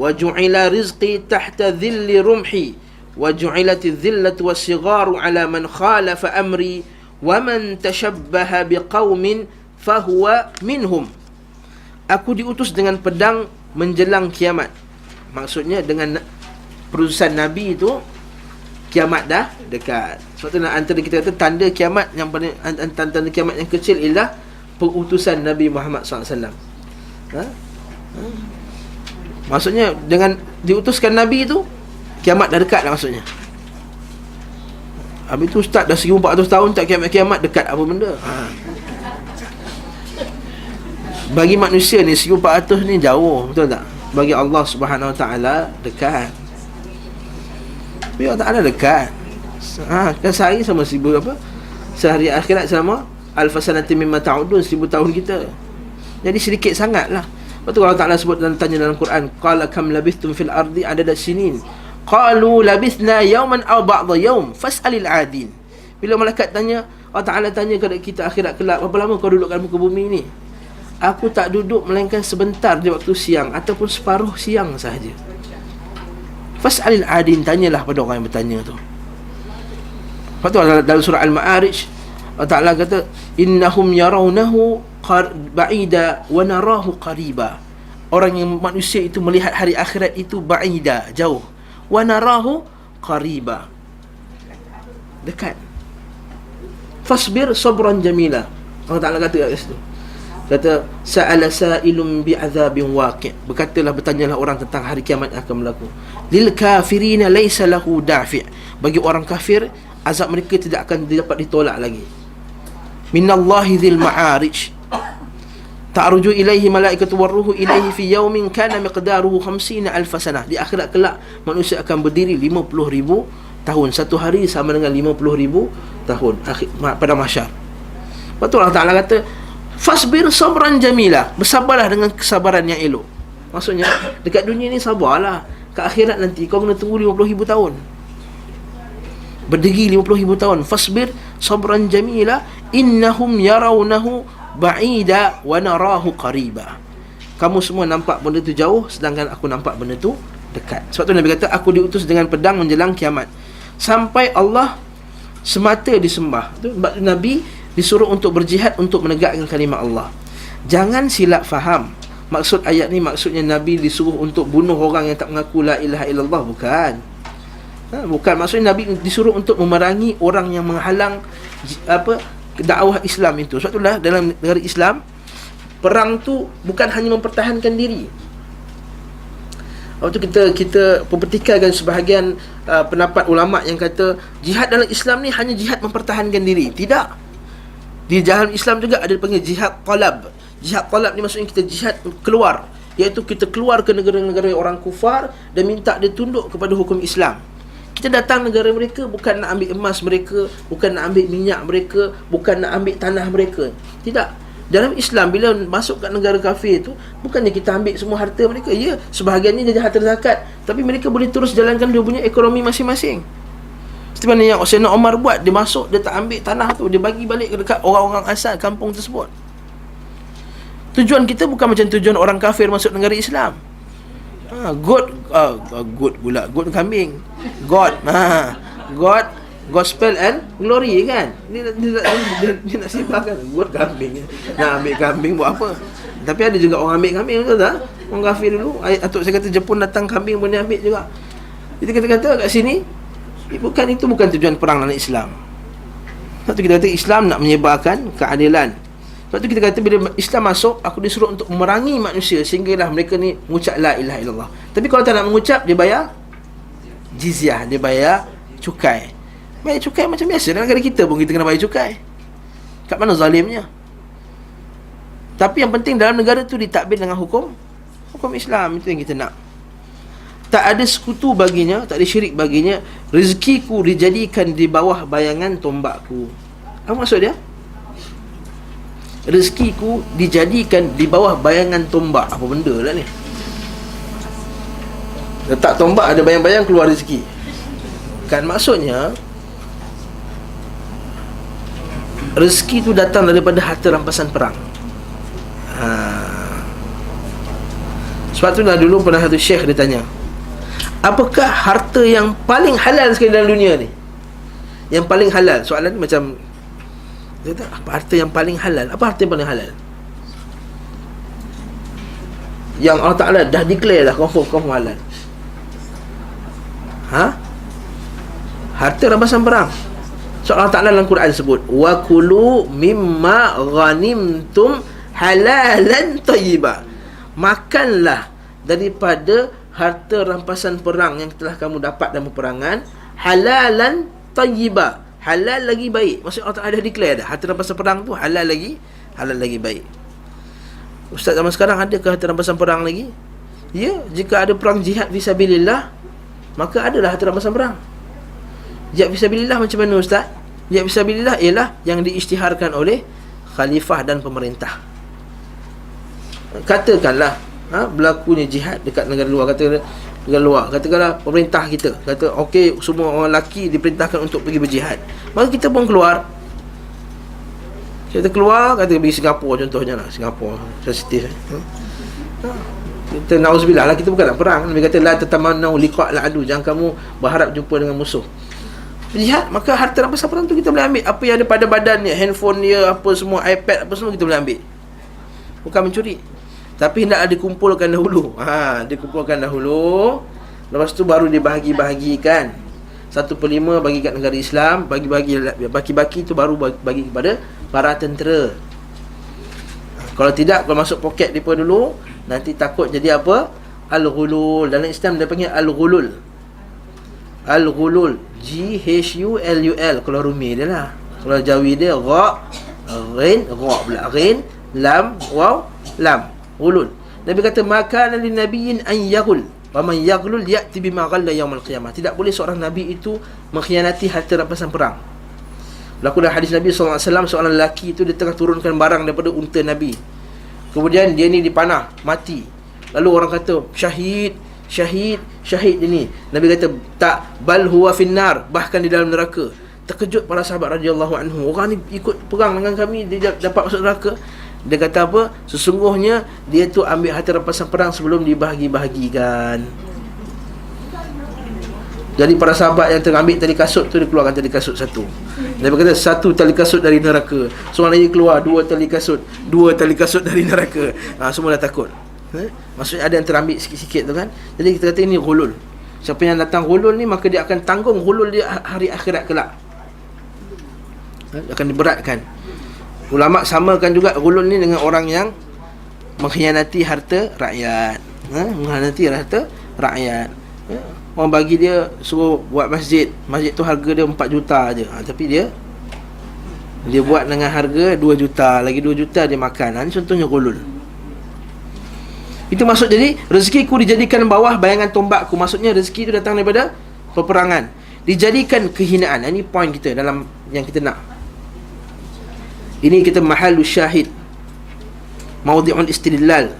wa ju'ila rizqi tahta dhilli rumhi, wa ju'ilati dhillatu was-sigharu ala man khalafa amri, wa man tashabbaha biqaumin fahuwa minhum. Aku diutus dengan pedang menjelang kiamat. Maksudnya dengan perutusan Nabi itu, kiamat dah dekat. Sebab tu antara kita kata tanda kiamat yang paling, tanda kiamat yang kecil ialah perutusan Nabi Muhammad SAW. Maksudnya dengan diutuskan Nabi itu, kiamat dah dekat lah maksudnya. Habis tu ustaz dah 1400 tahun tak kiamat-kiamat, dekat apa benda? Bagi manusia ni 1400 ni jauh, betul tak? Bagi Allah Subhanahu Wa Taala dekat. Bagi Allah Taala dekat. Kan sehari sama 1000 apa? Sehari akhirat sama alfasanati mimma ta'udun, 1000 tahun kita. Jadi sedikit sangatlah. Lepas tu Allah Taala sebut dan tanya dalam Quran, qala kam labithtum fil ardi adada sinin. Qalu labithna yawman aw ba'dha yawm fas'alil 'adin. Bila malaikat tanya, Allah Taala tanya kepada kita akhirat kelak, berapa lama kau duduk kat muka bumi ni? Aku tak duduk melainkan sebentar di waktu siang ataupun separuh siang sahaja. Fas'alil 'adin, tanyalah pada orang yang bertanya tu. Lepas tu dalam surah Al-Ma'arij Allah Ta'ala kata, innahum yarawnahu ba'ida wa narahu qariba. Orang yang manusia itu melihat hari akhirat itu ba'ida, jauh, wa narahu qariba, dekat. Fasbir sabran jamila. Allah Ta'ala kata kat situ, kata sa'ala sa'ilun bi'adzabin waqi', berkatalah, bertanyalah orang tentang hari kiamat yang akan berlaku. Lil kafirina laysa lahu dafi', bagi orang kafir azab mereka tidak akan dapat ditolak lagi. Minallahi dzil ma'arij ta'ruju ilaihi malaikatu warruhu ilaihi fi yaumin kana miqdaruhu 50,000 sanah. Di akhirat kelak manusia akan berdiri 50,000 tahun. Satu hari sama dengan 50,000 tahun pada mahsyar. Lepas tu Allah Ta'ala kata, fasbir sabran jamila, bersabarlah dengan kesabaran yang elok. Maksudnya dekat dunia ni sabarlah, ke akhirat nanti kau kena tunggu 50,000 tahun, berdiri 50,000 tahun. Fasbir sabran jamila innahum yarawnahu ba'ida wa narahu qariba. Kamu semua nampak benda tu jauh, sedangkan aku nampak benda tu dekat. Sebab tu Nabi kata, aku diutus dengan pedang menjelang kiamat, sampai Allah semata disembah. Nabi disuruh untuk berjihad untuk menegakkan kalimah Allah. Jangan silap faham. Maksud ayat ni maksudnya Nabi disuruh untuk bunuh orang yang tak mengaku la ilaha illallah, bukan. Bukan, maksudnya Nabi disuruh untuk memerangi orang yang menghalang dakwah Islam itu. Sebab itulah dalam negara Islam, perang tu bukan hanya mempertahankan diri. Waktu kita mempertikaikan sebahagian pendapat ulama yang kata jihad dalam Islam ni hanya jihad mempertahankan diri. Tidak. Di dalam Islam juga ada dipanggil jihad talab. Jihad talab ni maksudnya kita jihad keluar, iaitu kita keluar ke negara-negara orang kufar dan minta dia tunduk kepada hukum Islam. Kita datang negara mereka bukan nak ambil emas mereka, bukan nak ambil minyak mereka, bukan nak ambil tanah mereka. Tidak. Dalam Islam, bila masuk kat negara kafir tu, bukannya kita ambil semua harta mereka. Ya, sebahagiannya dia harta zakat, tapi mereka boleh terus jalankan dia punya ekonomi masing-masing. Seperti mana yang Sayyidina Umar buat. Dia masuk, dia tak ambil tanah tu, dia bagi balik ke dekat orang-orang asal kampung tersebut. Tujuan kita bukan macam tujuan orang kafir masuk negara Islam. God pula, God kambing. God gospel and glory, kan? Dia nak sibahkan God kambing. Nak ambil kambing buat apa? Tapi ada juga orang ambil kambing, betul tak? Orang kafir dulu, atuk saya kata Jepun datang kambing boleh ambil juga. Kita kata kat sini itu bukan tujuan perang dalam Islam. Sebab tu kita kata Islam nak menyebarkan keadilan. Sebab tu kita kata bila Islam masuk, aku disuruh untuk memerangi manusia sehinggalah mereka ni mengucap la ilaha illallah. Tapi kalau tak nak mengucap, dia bayar jizyah, dia bayar cukai. Bayar cukai macam biasa dalam negara kita pun kita kena bayar cukai. Kat mana zalimnya? Tapi yang penting dalam negara tu ditadbir dengan hukum Islam. Itu yang kita nak. Tak ada sekutu baginya, tak ada syirik baginya. Rezekiku dijadikan di bawah bayangan tombakku. Apa maksud dia? Rezekiku dijadikan di bawah bayangan tombak. Apa benda lah ni? Letak tombak, ada bayang-bayang, keluar rezeki. Kan maksudnya rezeki tu datang daripada harta rampasan perang. Sebab tu lah dulu pernah satu syekh dia tanya, apakah harta yang paling halal sekali dalam dunia ni? Yang paling halal. Soalan ni macam dia kata, apa harta yang paling halal? Apa harta yang paling halal? Yang Allah Ta'ala dah declare dah, confirm halal. Harta rampasan perang. So Allah Ta'ala dalam Quran sebut, wa kulu mimma ghanimtum halalan tayyiba. Makanlah daripada harta rampasan perang yang telah kamu dapat dalam peperangan, halalan tayyiba. Halal lagi baik. Maksud Allah Ta'ala dah declare dah, harta rampasan perang tu halal lagi baik. Ustaz, zaman sekarang adakah harta rampasan perang lagi? Ya, jika ada perang jihad fisabilillah, maka adalah harta rampasan perang. Jihad fisabilillah macam mana, Ustaz? Jihad fisabilillah ialah yang diisytiharkan oleh khalifah dan pemerintah. Katakanlah berlakunya jihad dekat negara luar, katakanlah pemerintah kita kata okey, semua orang lelaki diperintahkan untuk pergi berjihad, maka kita pun keluar. Kita keluar, kata pergi Singapura contohnya lah. Singapura sensitif. Kita nauzubillah lah, kita bukan nak perang. Nabi kata la tatamannau liqa' al-adu, jangan kamu berharap jumpa dengan musuh. Jihad, maka harta rampasan perang tu kita boleh ambil. Apa yang ada pada badan dia, handphone dia, apa semua, iPad, apa semua kita boleh ambil. Bukan mencuri. Tapi hendaklah dikumpulkan dahulu. Dikumpulkan dahulu. Lepas tu baru dibahagi-bahagikan. 1/5 bagi kat negara Islam, bagi-bagi tu baru bagi kepada para tentera. Kalau tidak, kalau masuk poket depa dulu, nanti takut jadi apa? Al-ghulul. Dalam Islam dia panggil al-ghulul. Al-ghulul, G-H-U-L-U-L. Kalau rumi dia lah. Kalau jawi dia gha, ghin, gha pula, ghin, lam, waw, lam. Ghulul. Nabi kata maka lin nabiyyin an yaghul wa man yaghlul ya'ti bima ghalla yaumil qiyamah. Tidak boleh seorang nabi itu mengkhianati harta rampasan perang. Berlaku dalam hadis Nabi SAW, seorang lelaki itu dia tengah turunkan barang daripada unta Nabi. Kemudian dia ni dipanah, mati. Lalu orang kata syahid dia ni. Nabi kata tak, bal huwa finnar, bahkan di dalam neraka. Terkejut para sahabat radhiyallahu anhu, orang ni ikut perang dengan kami, dia dapat masuk neraka. Dia kata apa? Sesungguhnya dia tu ambil harta rampasan perang sebelum dibahagi-bahagikan. Jadi para sahabat yang terambil tali kasut tu, dia keluarkan tali kasut satu. Dia berkata, satu tali kasut dari neraka. Seorang lagi keluar, dua tali kasut dari neraka. Semua dah takut. Maksudnya ada yang terambil sikit-sikit tu kan. Jadi kita kata ini ghulul. Siapa yang datang ghulul ni, maka dia akan tanggung ghulul dia hari akhirat kelak. Akan diberatkan. Ulama samakan juga ghulul ni dengan orang yang mengkhianati harta rakyat. Mengkhianati harta rakyat. Orang bagi dia suruh buat masjid tu harga dia 4 juta je, tapi dia buat dengan harga 2 juta, lagi 2 juta dia makan. Ini contohnya ghulul. Itu maksud, jadi rezekiku dijadikan bawah bayangan tombakku. Maksudnya rezeki itu datang daripada peperangan, dijadikan kehinaan. Ini poin kita dalam yang kita nak. Ini kita mahalus syahid, maudhi'ul istidlal,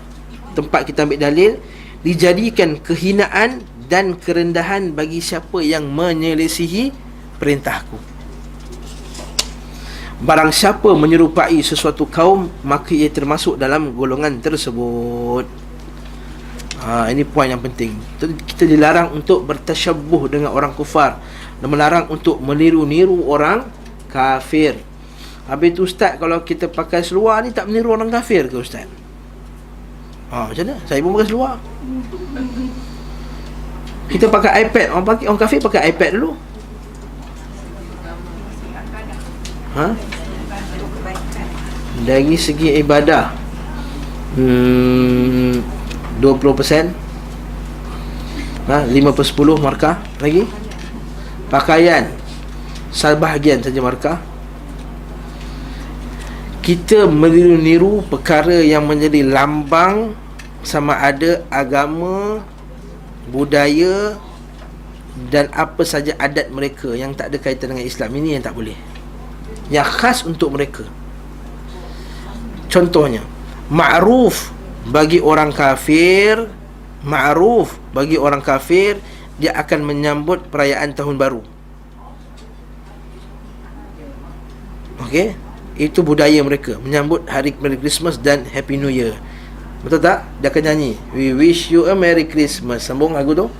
tempat kita ambil dalil. Dijadikan kehinaan dan kerendahan bagi siapa yang menyelisihi perintahku. Barang siapa menyerupai sesuatu kaum, maka ia termasuk dalam golongan tersebut. Ini poin yang penting. Kita dilarang untuk bertasyabbuh dengan orang kufar, dan melarang untuk meniru-niru orang kafir. Habis tu ustaz, kalau kita pakai seluar ni tak meniru orang kafir ke ustaz? Macam mana? Saya pun pakai seluar. Kita pakai iPad, orang kafir pakai iPad dulu. Dari segi ibadah 20%, 5/10 markah lagi. Pakaian sebahagian saja markah. Kita meniru perkara yang menjadi lambang sama ada agama, budaya dan apa saja adat mereka yang tak ada kaitan dengan Islam. Ini yang tak boleh, yang khas untuk mereka. Contohnya, ma'ruf bagi orang kafir, dia akan menyambut perayaan tahun baru. Okey, itu budaya mereka, menyambut hari Merry Christmas dan Happy New Year. Betul tak? Dia akan nyanyi, we wish you a Merry Christmas. Sambung lagu tu.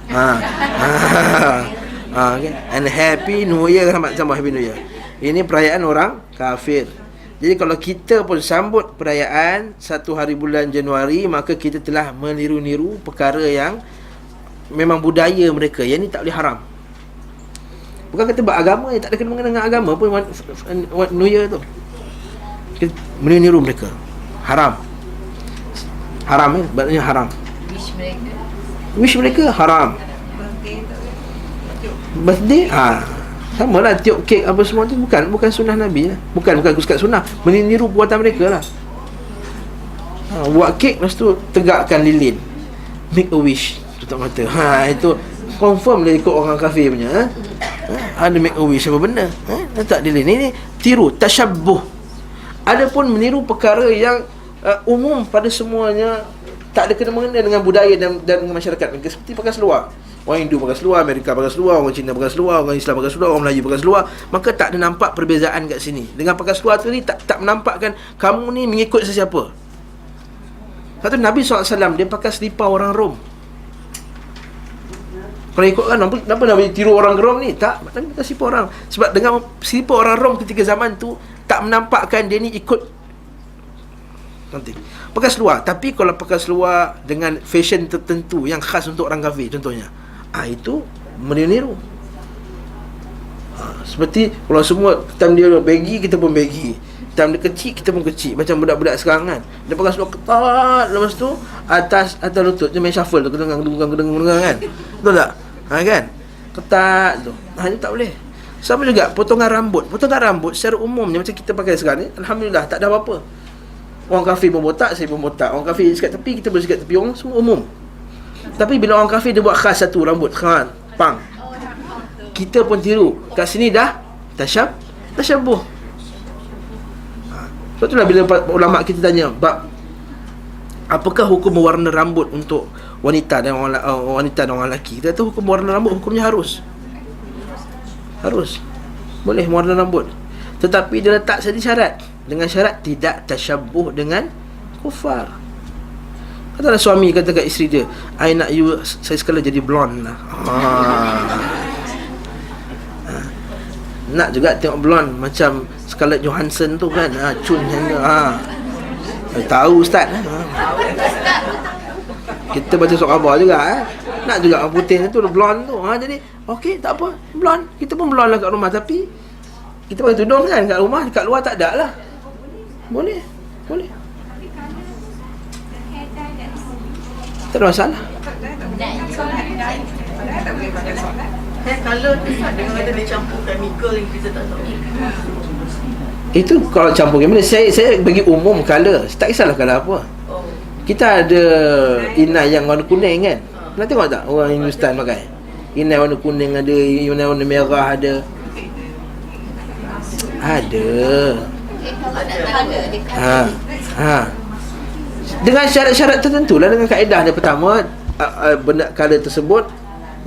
Okay. And Happy New Year, sama Happy New Year. Ini perayaan orang kafir. Jadi kalau kita pun sambut perayaan 1 hari bulan Januari, maka kita telah meniru-niru perkara yang memang budaya mereka. Yang ni tak boleh haram. Bukan kata beragama, tak ada kena dengan agama pun. New Year tu kita meniru mereka. Haram, maknanya haram. Wish mereka haram. Birthday sama lah, tiup kek apa semua tu bukan sunnah Nabi lah. Bukan sekat sunnah, meniru buatan mereka lah. Buat kek, lepas tu tegakkan lilin, make a wish, tutup mata. Itu confirm dia ikut orang kafir punya. Ada make a wish apa benda, letak lilin. Ini tiru, tasyabbuh. Adapun meniru perkara yang umum pada semuanya, tak ada kena-mengena dengan budaya dan dengan masyarakat mereka, seperti pakai seluar. Orang Hindu pakai seluar, Amerika pakai seluar, orang Cina pakai seluar, orang Islam pakai seluar, orang Melayu pakai seluar. Maka tak ada nampak perbezaan kat sini. Dengan pakai seluar tu ni tak menampakkan kamu ni mengikut sesiapa. Satu Nabi SAW, dia pakai selipar orang Rom. Kalau ikutkan, kenapa Nabi tiru orang Rom ni? Tak, Nabi pakai selipar orang. Sebab dengan selipar orang Rom ketika zaman tu, tak menampakkan dia ni ikut nanti pakai seluar. Tapi kalau pakai seluar dengan fashion tertentu yang khas untuk orang kafir, contohnya, itu meniru. Seperti kalau semua time dia baggy, kita pun baggy. Time dia kecil, kita pun kecil. Macam budak-budak sekarang kan, dia pakai seluar ketat, lepas tu atas lutut dia main shuffle tu, kedengang kan. Betul tak? Kan? Ketat tu. Ini tak boleh. Sama juga potongan rambut secara umumnya macam kita pakai sekarang ni, alhamdulillah tak ada apa-apa. Orang kafir pun botak, saya pun botak. Orang kafir sikat tepi, kita boleh sikat tepi. Orang semua umum. Tapi bila orang kafir dia buat khas satu rambut, pang, kita pun tiru. Kat sini dah tasyabbuh. Sebab itulah bila ulama kita tanya bab apakah hukum warna rambut untuk wanita dan orang lelaki, kita tahu hukum warna rambut, hukumnya harus boleh warna rambut. Tetapi dia letak satu syarat, dengan syarat tidak tasyabbuh dengan kufar. Katalah suami kata kat isteri dia, I nak you, saya sekali jadi blonde lah. Nak juga tengok blonde macam Scarlett Johansson tu kan. Chun macam tu. Tahu Ustaz. Kita baca surat khabar juga nak juga orang putih tu blonde tu. Jadi okey, tak apa, blonde. Kita pun blonde lah kat rumah, tapi kita pakai tudung kan kat rumah, kat luar tak ada lah. Boleh. Tak ada masalah. Kalau dengan kata dia campur chemical yang kita tak tahu. Itu kalau campur gimana? Saya bagi umum color. Tak kisahlah color apa. Kita ada inai yang warna kuning kan. Pernah tengok tak orang Hindustan pakai? Inai warna kuning ada, inai warna merah ada. Ada. Dengan syarat-syarat tertentu lah, dengan kaedah dia. Pertama, benda color tersebut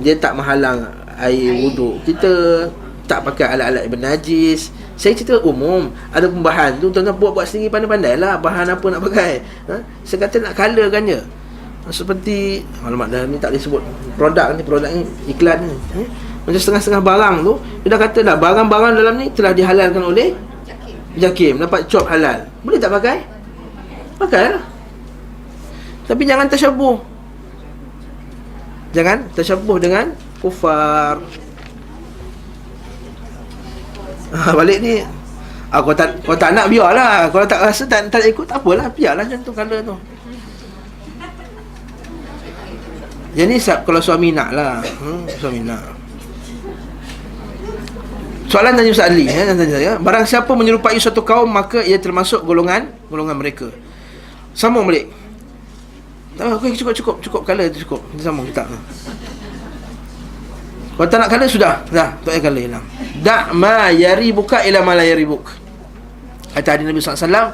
dia tak menghalang air wuduk kita, tak pakai alat-alat bernajis. Saya cerita umum. Ada pembahan tu tuan-tuan buat sendiri, pandai-pandai lah bahan apa nak pakai. Saya kata nak colorkan je. Seperti alamak dah ni tak boleh sebut produk ni iklan ni. Macam setengah-setengah barang tu dia dah kata dah barang-barang dalam ni telah dihalalkan oleh JAKIM, dapat cop halal. Boleh tak pakai? Pakailah. Tapi jangan tasyabuh. Jangan tasyabuh dengan kufar. Balik ni kau tak nak, biarlah. Kalau tak rasa tak ikut, tak apalah, biarlah macam tu color tu. Jadi kalau suami nak lah, suami nak. Soalan tanya Ustaz Ali, tanya saya, barang siapa menyerupai suatu kaum maka ia termasuk golongan mereka. Sambung balik. Okey, cukup color tu cukup. Kita sambung kita. Kalau tak nak color sudah, tak payah color hilang. Da' ma yaribuka ila ma la yaribuk. Kata hadis Nabi SAW,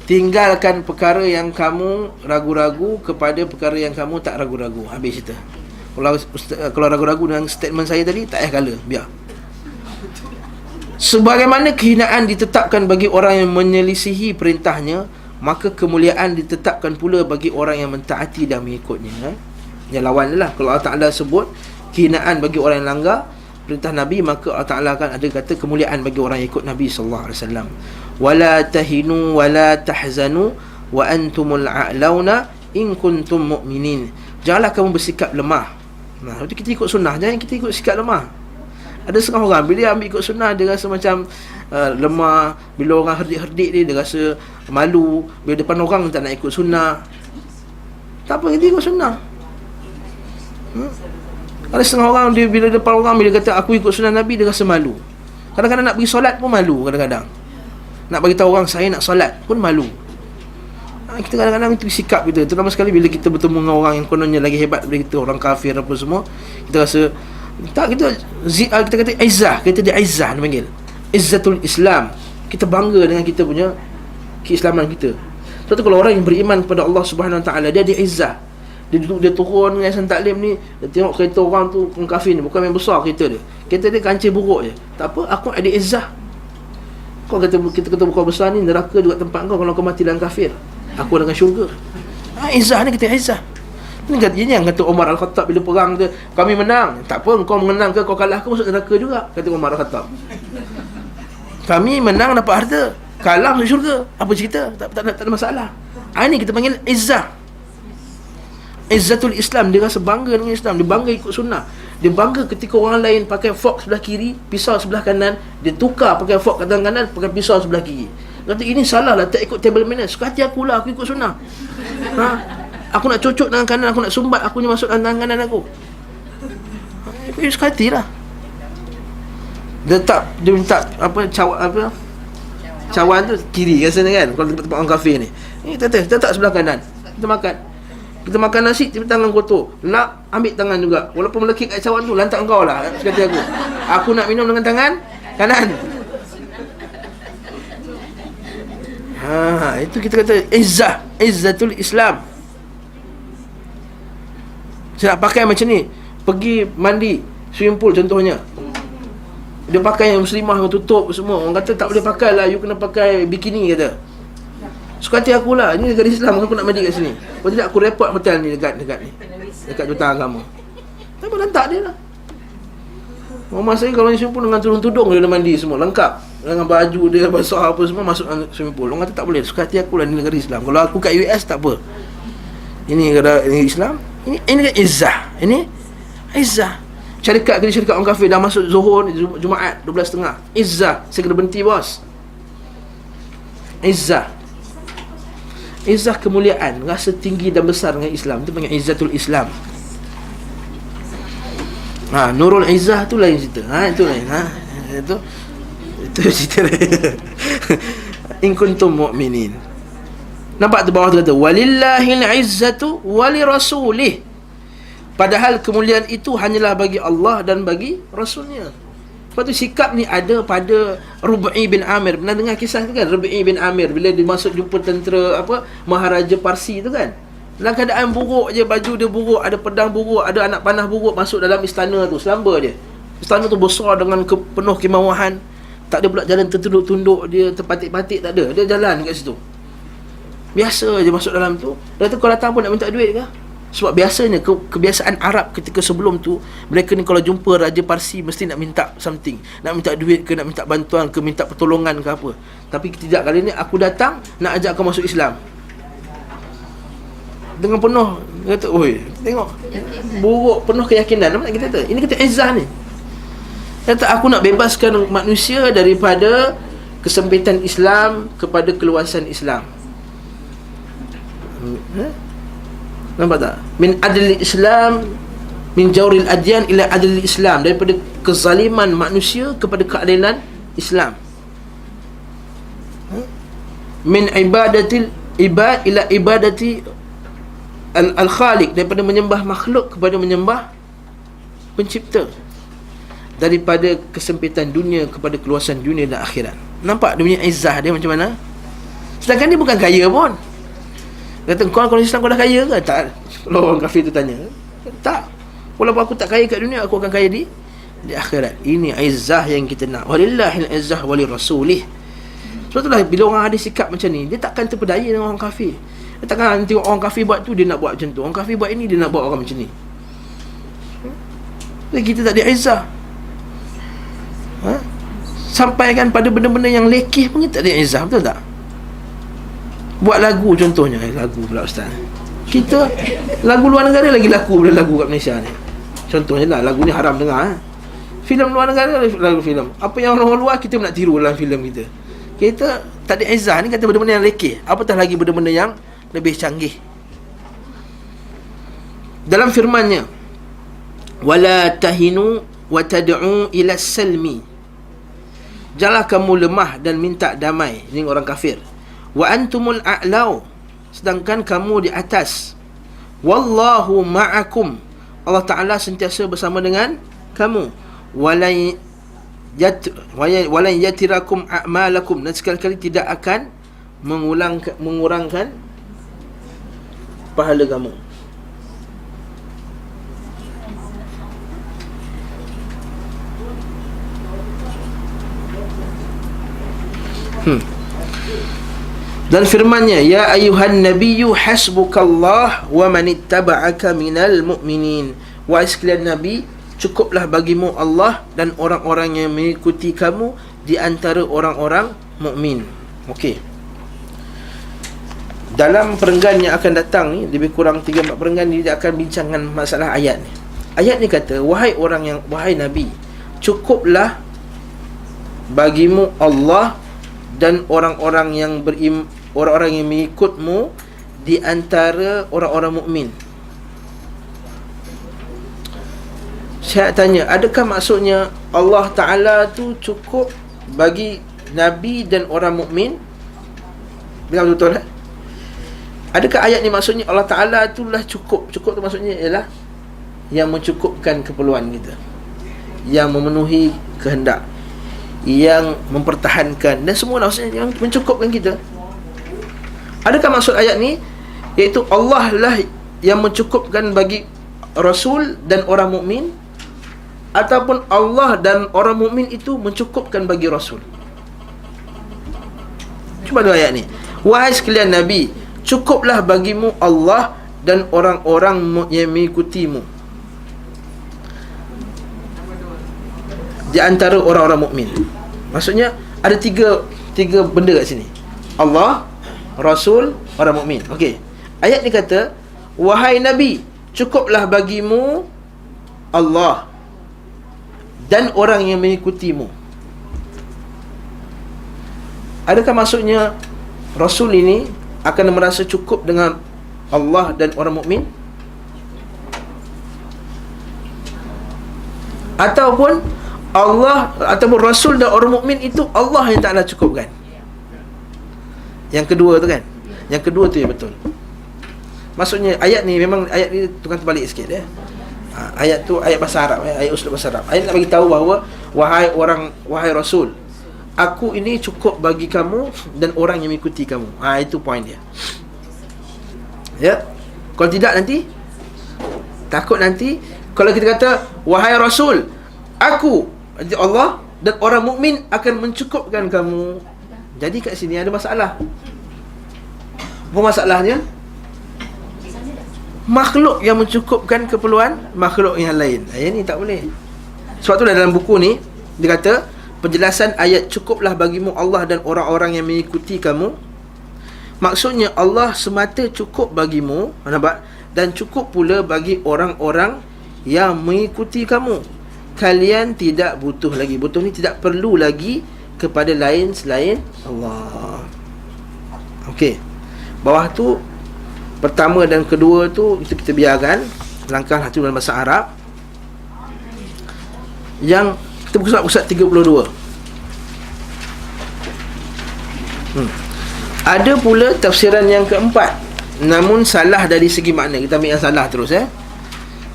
tinggalkan perkara yang kamu ragu-ragu kepada perkara yang kamu tak ragu-ragu. Habis cerita. Kalau ragu-ragu dengan statement saya tadi, tak payah color, biar. Sebagaimana kehinaan ditetapkan bagi orang yang menyelisihi perintahnya, maka kemuliaan ditetapkan pula bagi orang yang mentaati dan mengikutnya. Yang lawan dia lah. Kalau Allah Ta'ala sebut kehinaan bagi orang yang langgar perintah Nabi, maka Allah Ta'ala akan ada kata kemuliaan bagi orang yang ikut Nabi SAW. Wala tahinu wala tahzanu wa antumul a'launa in kuntum mu'minin. Janganlah kamu bersikap lemah. Itu kita ikut sunnah, jangan kita ikut sikap lemah. Ada setengah orang bila dia ambil ikut sunnah, dia rasa macam lemah. Bila orang herdik-herdik dia rasa malu. Bila depan orang tak nak ikut sunnah. Tak apa, kita ikut sunnah. Ada setengah orang dia bila depan orang, bila kata aku ikut sunnah Nabi, dia rasa malu. Kadang-kadang nak pergi solat pun malu. Kadang-kadang nak bagi tahu orang saya nak solat pun malu. Kita kadang-kadang itu sikap kita. Terutama sekali bila kita bertemu dengan orang yang kononnya lagi hebat daripada kita, orang kafir apa semua, kita rasa tak, kita kata izzah, kita dia izzah, dia panggil izzatul Islam. Kita bangga dengan kita punya keislaman kita. Sebab tu kalau orang yang beriman kepada Allah Subhanahu Wa Taala, dia ada izzah. Dia duduk, dia turun dengan Yayasan Taklim ni, dia tengok kereta orang tu, orang kafir ni, bukan yang besar kereta dia. Kereta dia kancil buruk je. Tak apa, aku ada izzah. Kau kata kita kata kau besar ni, neraka juga tempat kau kalau kau mati dalam kafir. Aku dengan syurga. Izzah ni kita izzah. Ini yang kata Umar Al-Khattab bila perang tu, kami menang. Tak apa, kau menang ke kau kalah, kau masuk neraka juga, kata Umar Al-Khattab. Kami menang dapat harta, kalah masuk syurga. Apa cerita? Tak ada masalah. Ini kita panggil izzah. Izzatul Islam. Dia rasa bangga dengan Islam, dia bangga ikut sunnah. Dia bangga ketika orang lain pakai fork sebelah kiri, pisau sebelah kanan, dia tukar pakai fork kat tangan kanan, pakai pisau sebelah kiri. Kata ini salah lah, tak ikut table manners. Suka hati akulah, aku ikut sunnah. Aku nak cocok tangan kanan, aku nak sumbat, aku ni masuk tangan kanan aku. Aku suka hati lah. Dia minta cawan tu kiri rasanya kan, kalau tempat orang kafir ni. Kita tak sebelah kanan. Kita makan nasi, tangan kotor. Nak ambil tangan juga. Walaupun melekit kat cawan tu, lantak engkau lah, sekali aku. Aku nak minum dengan tangan kanan. Itu kita kata izzah, izzatul Islam. Saya nak pakai macam ni, pergi mandi swimming pool contohnya, dia pakai yang muslimah yang tutup semua. Orang kata tak boleh pakai lah, you kena pakai bikini, kata. Suka hati akulah, ini negara Islam, aku nak mandi kat sini. Kalau tidak aku report hotel ni dekat ni, dekat Duta Agama. Tak boleh lantak dia lah. Mama saya kalau swimming pool dengan tudung-tudung dia mandi semua lengkap, dengan baju dia basah apa semua masuk swimming pool. Orang kata tak boleh. Suka hati aku lah di negara Islam. Kalau aku kat US tak apa. Ini negara Islam. Ini kan izzah. Ini izzah. Syarikat kerja syarikat orang kafir dah masuk Zuhur Jumaat 12.30. Izzah. Saya kena berhenti bos. Izzah. Izzah kemuliaan, rasa tinggi dan besar dengan Islam. Itu panggil izzatul Islam. Nurul Izzah tu lain cerita. Itu lain. Itu cerita lain. In kuntum mu'minin. Nampak tu bawah tu kata walillahil izzatu walirasulih. Padahal kemuliaan itu hanyalah bagi Allah dan bagi Rasulnya. Lepas tu sikap ni ada pada Rubai bin Amir. Pernah dengar kisah tu kan? Rubai bin Amir bila dia masuk jumpa tentera Maharaja Parsi tu kan, dalam keadaan buruk je, baju dia buruk, ada pedang buruk, ada anak panah buruk, masuk dalam istana tu, selamba dia. Istana tu besar dengan penuh kemewahan. Tak ada pula jalan tertunduk-tunduk, dia terpatik-patik, tak ada. Dia jalan kat situ. Biasa je masuk dalam tu. Dia kata kau datang pun nak minta duit ke? Sebab biasanya kebiasaan Arab ketika sebelum tu, mereka ni kalau jumpa Raja Parsi mesti nak minta something, nak minta duit ke, nak minta bantuan ke, minta pertolongan ke apa. Tapi tidak, kali ni aku datang nak ajak kau masuk Islam dengan penuh. Dia kata, oi, tengok buruk, penuh keyakinan. Nampak kita kata ini kata izzah ni. Dia kata aku nak bebaskan manusia daripada kesempitan Islam kepada keluasan Islam. Nampak tak? Min adlil Islam, min jawril adyan ila adlil Islam, daripada kezaliman manusia kepada keadilan Islam. Min ibadatil ibad ila ibadati al-khaliq, daripada menyembah makhluk kepada menyembah pencipta, daripada kesempitan dunia kepada keluasan dunia dan akhirat. Nampak dia punya izzah dia macam mana? Sedangkan dia bukan kaya pun. Kata kau kalau Islam kau dah kaya ke? Tak. Kalau orang kafir tu tanya, tak. Walaupun aku tak kaya kat dunia, aku akan kaya di akhirat. Ini izzah yang kita nak. Walillahil izzah walirasulih. Sebab itulah bila orang ada sikap macam ni, dia takkan terpedaya dengan orang kafir. Dia takkan tengok orang kafir buat tu, dia nak buat macam tu. Orang kafir buat ini, dia nak buat orang macam ni. Jadi kita tak ada izzah. Sampai kan pada benda-benda yang lekeh pun kita tak ada izzah. Betul tak? Buat lagu contohnya, lagu pula ustaz. Kita lagu luar negara lagi laku daripada lagu kat Malaysia ni. Contohnya lah, lagu ni haram dengar. Filem luar negara, lagu filem. Apa yang orang luar kita nak tiru dalam filem kita. Kita tak ada izzah ni, kata benda-benda yang lekeh. Apatah lagi benda-benda yang lebih canggih. Dalam firman-Nya, wala tahinu wa tad'u ila salmi. Janganlah kamu lemah dan minta damai. Ini orang kafir. Wa antumul a'lau, sedangkan kamu di atas. Wallahu ma'akum, Allah Ta'ala sentiasa bersama dengan kamu. Walai yatirakum a'malakum, dan sekali-kali tidak akan mengurangkan pahala kamu. Dan firman-Nya, ya ayuhan nabiyyu hasbukallah wa man ittaba'aka minal mu'minin. Wahai sekalian nabi, cukuplah bagimu Allah dan orang-orang yang mengikuti kamu di antara orang-orang mukmin. Okey. Dalam perenggan yang akan datang ni, lebih kurang 3-4 perenggan ni, dia akan bincangkan masalah ayat ni. Ayat ni kata, wahai nabi, cukuplah bagimu Allah dan orang-orang yang orang-orang yang mengikutmu di antara orang-orang mukmin. Saya tanya, adakah maksudnya Allah Ta'ala tu cukup bagi Nabi dan orang mukmin? Dengar betul tak? Adakah ayat ni maksudnya Allah Ta'ala tu lah cukup? Cukup tu maksudnya ialah yang mencukupkan keperluan kita, yang memenuhi kehendak, yang mempertahankan, dan semua maksudnya yang mencukupkan kita. Adakah maksud ayat ni iaitu Allah lah yang mencukupkan bagi Rasul dan orang mukmin, ataupun Allah dan orang mukmin itu mencukupkan bagi Rasul? Cuba dua ayat ni. Wahai sekalian Nabi, cukuplah bagimu Allah dan orang-orang yang mengikutimu. di antara orang-orang mukmin. Maksudnya ada tiga benda kat sini. Allah, Rasul, orang mukmin. Okey. Ayat ni kata, wahai Nabi, cukuplah bagimu Allah dan orang yang mengikutimu. Adakah maksudnya Rasul ini akan merasa cukup dengan Allah dan orang mukmin? Ataupun Allah ataupun Rasul dan orang mukmin itu Allah yang Ta'ala cukupkan? Yang kedua tu kan? Yang kedua tu yang betul. Maksudnya ayat ni memang ayat ni tukar terbalik sikit ya. Ayat tu ayat bahasa Arab, ayat uslub bahasa Arab. Ayat nak bagi tahu bahawa wahai Rasul, aku ini cukup bagi kamu dan orang yang mengikuti kamu. Itu point dia. Ya. Kalau tidak nanti takut nanti kalau kita kata wahai Rasul, aku Allah dan orang mukmin akan mencukupkan kamu. Jadi kat sini ada masalah. Apa masalahnya? Makhluk yang mencukupkan keperluan makhluk yang lain. Ayat ni tak boleh. Sebab tu dalam buku ni dia kata penjelasan ayat cukuplah bagimu Allah dan orang-orang yang mengikuti kamu. Maksudnya Allah semata cukup bagimu, nampak? Dan cukup pula bagi orang-orang yang mengikuti kamu. Kalian tidak butuh lagi. Butuh ni tidak perlu lagi kepada lain selain Allah. Okey. Bawah tu pertama dan kedua tu itu kita biarkan. Langkah satu dalam bahasa Arab. Yang kita buka surat 32. Ada pula tafsiran yang keempat, namun salah dari segi makna. Kita ambil yang salah terus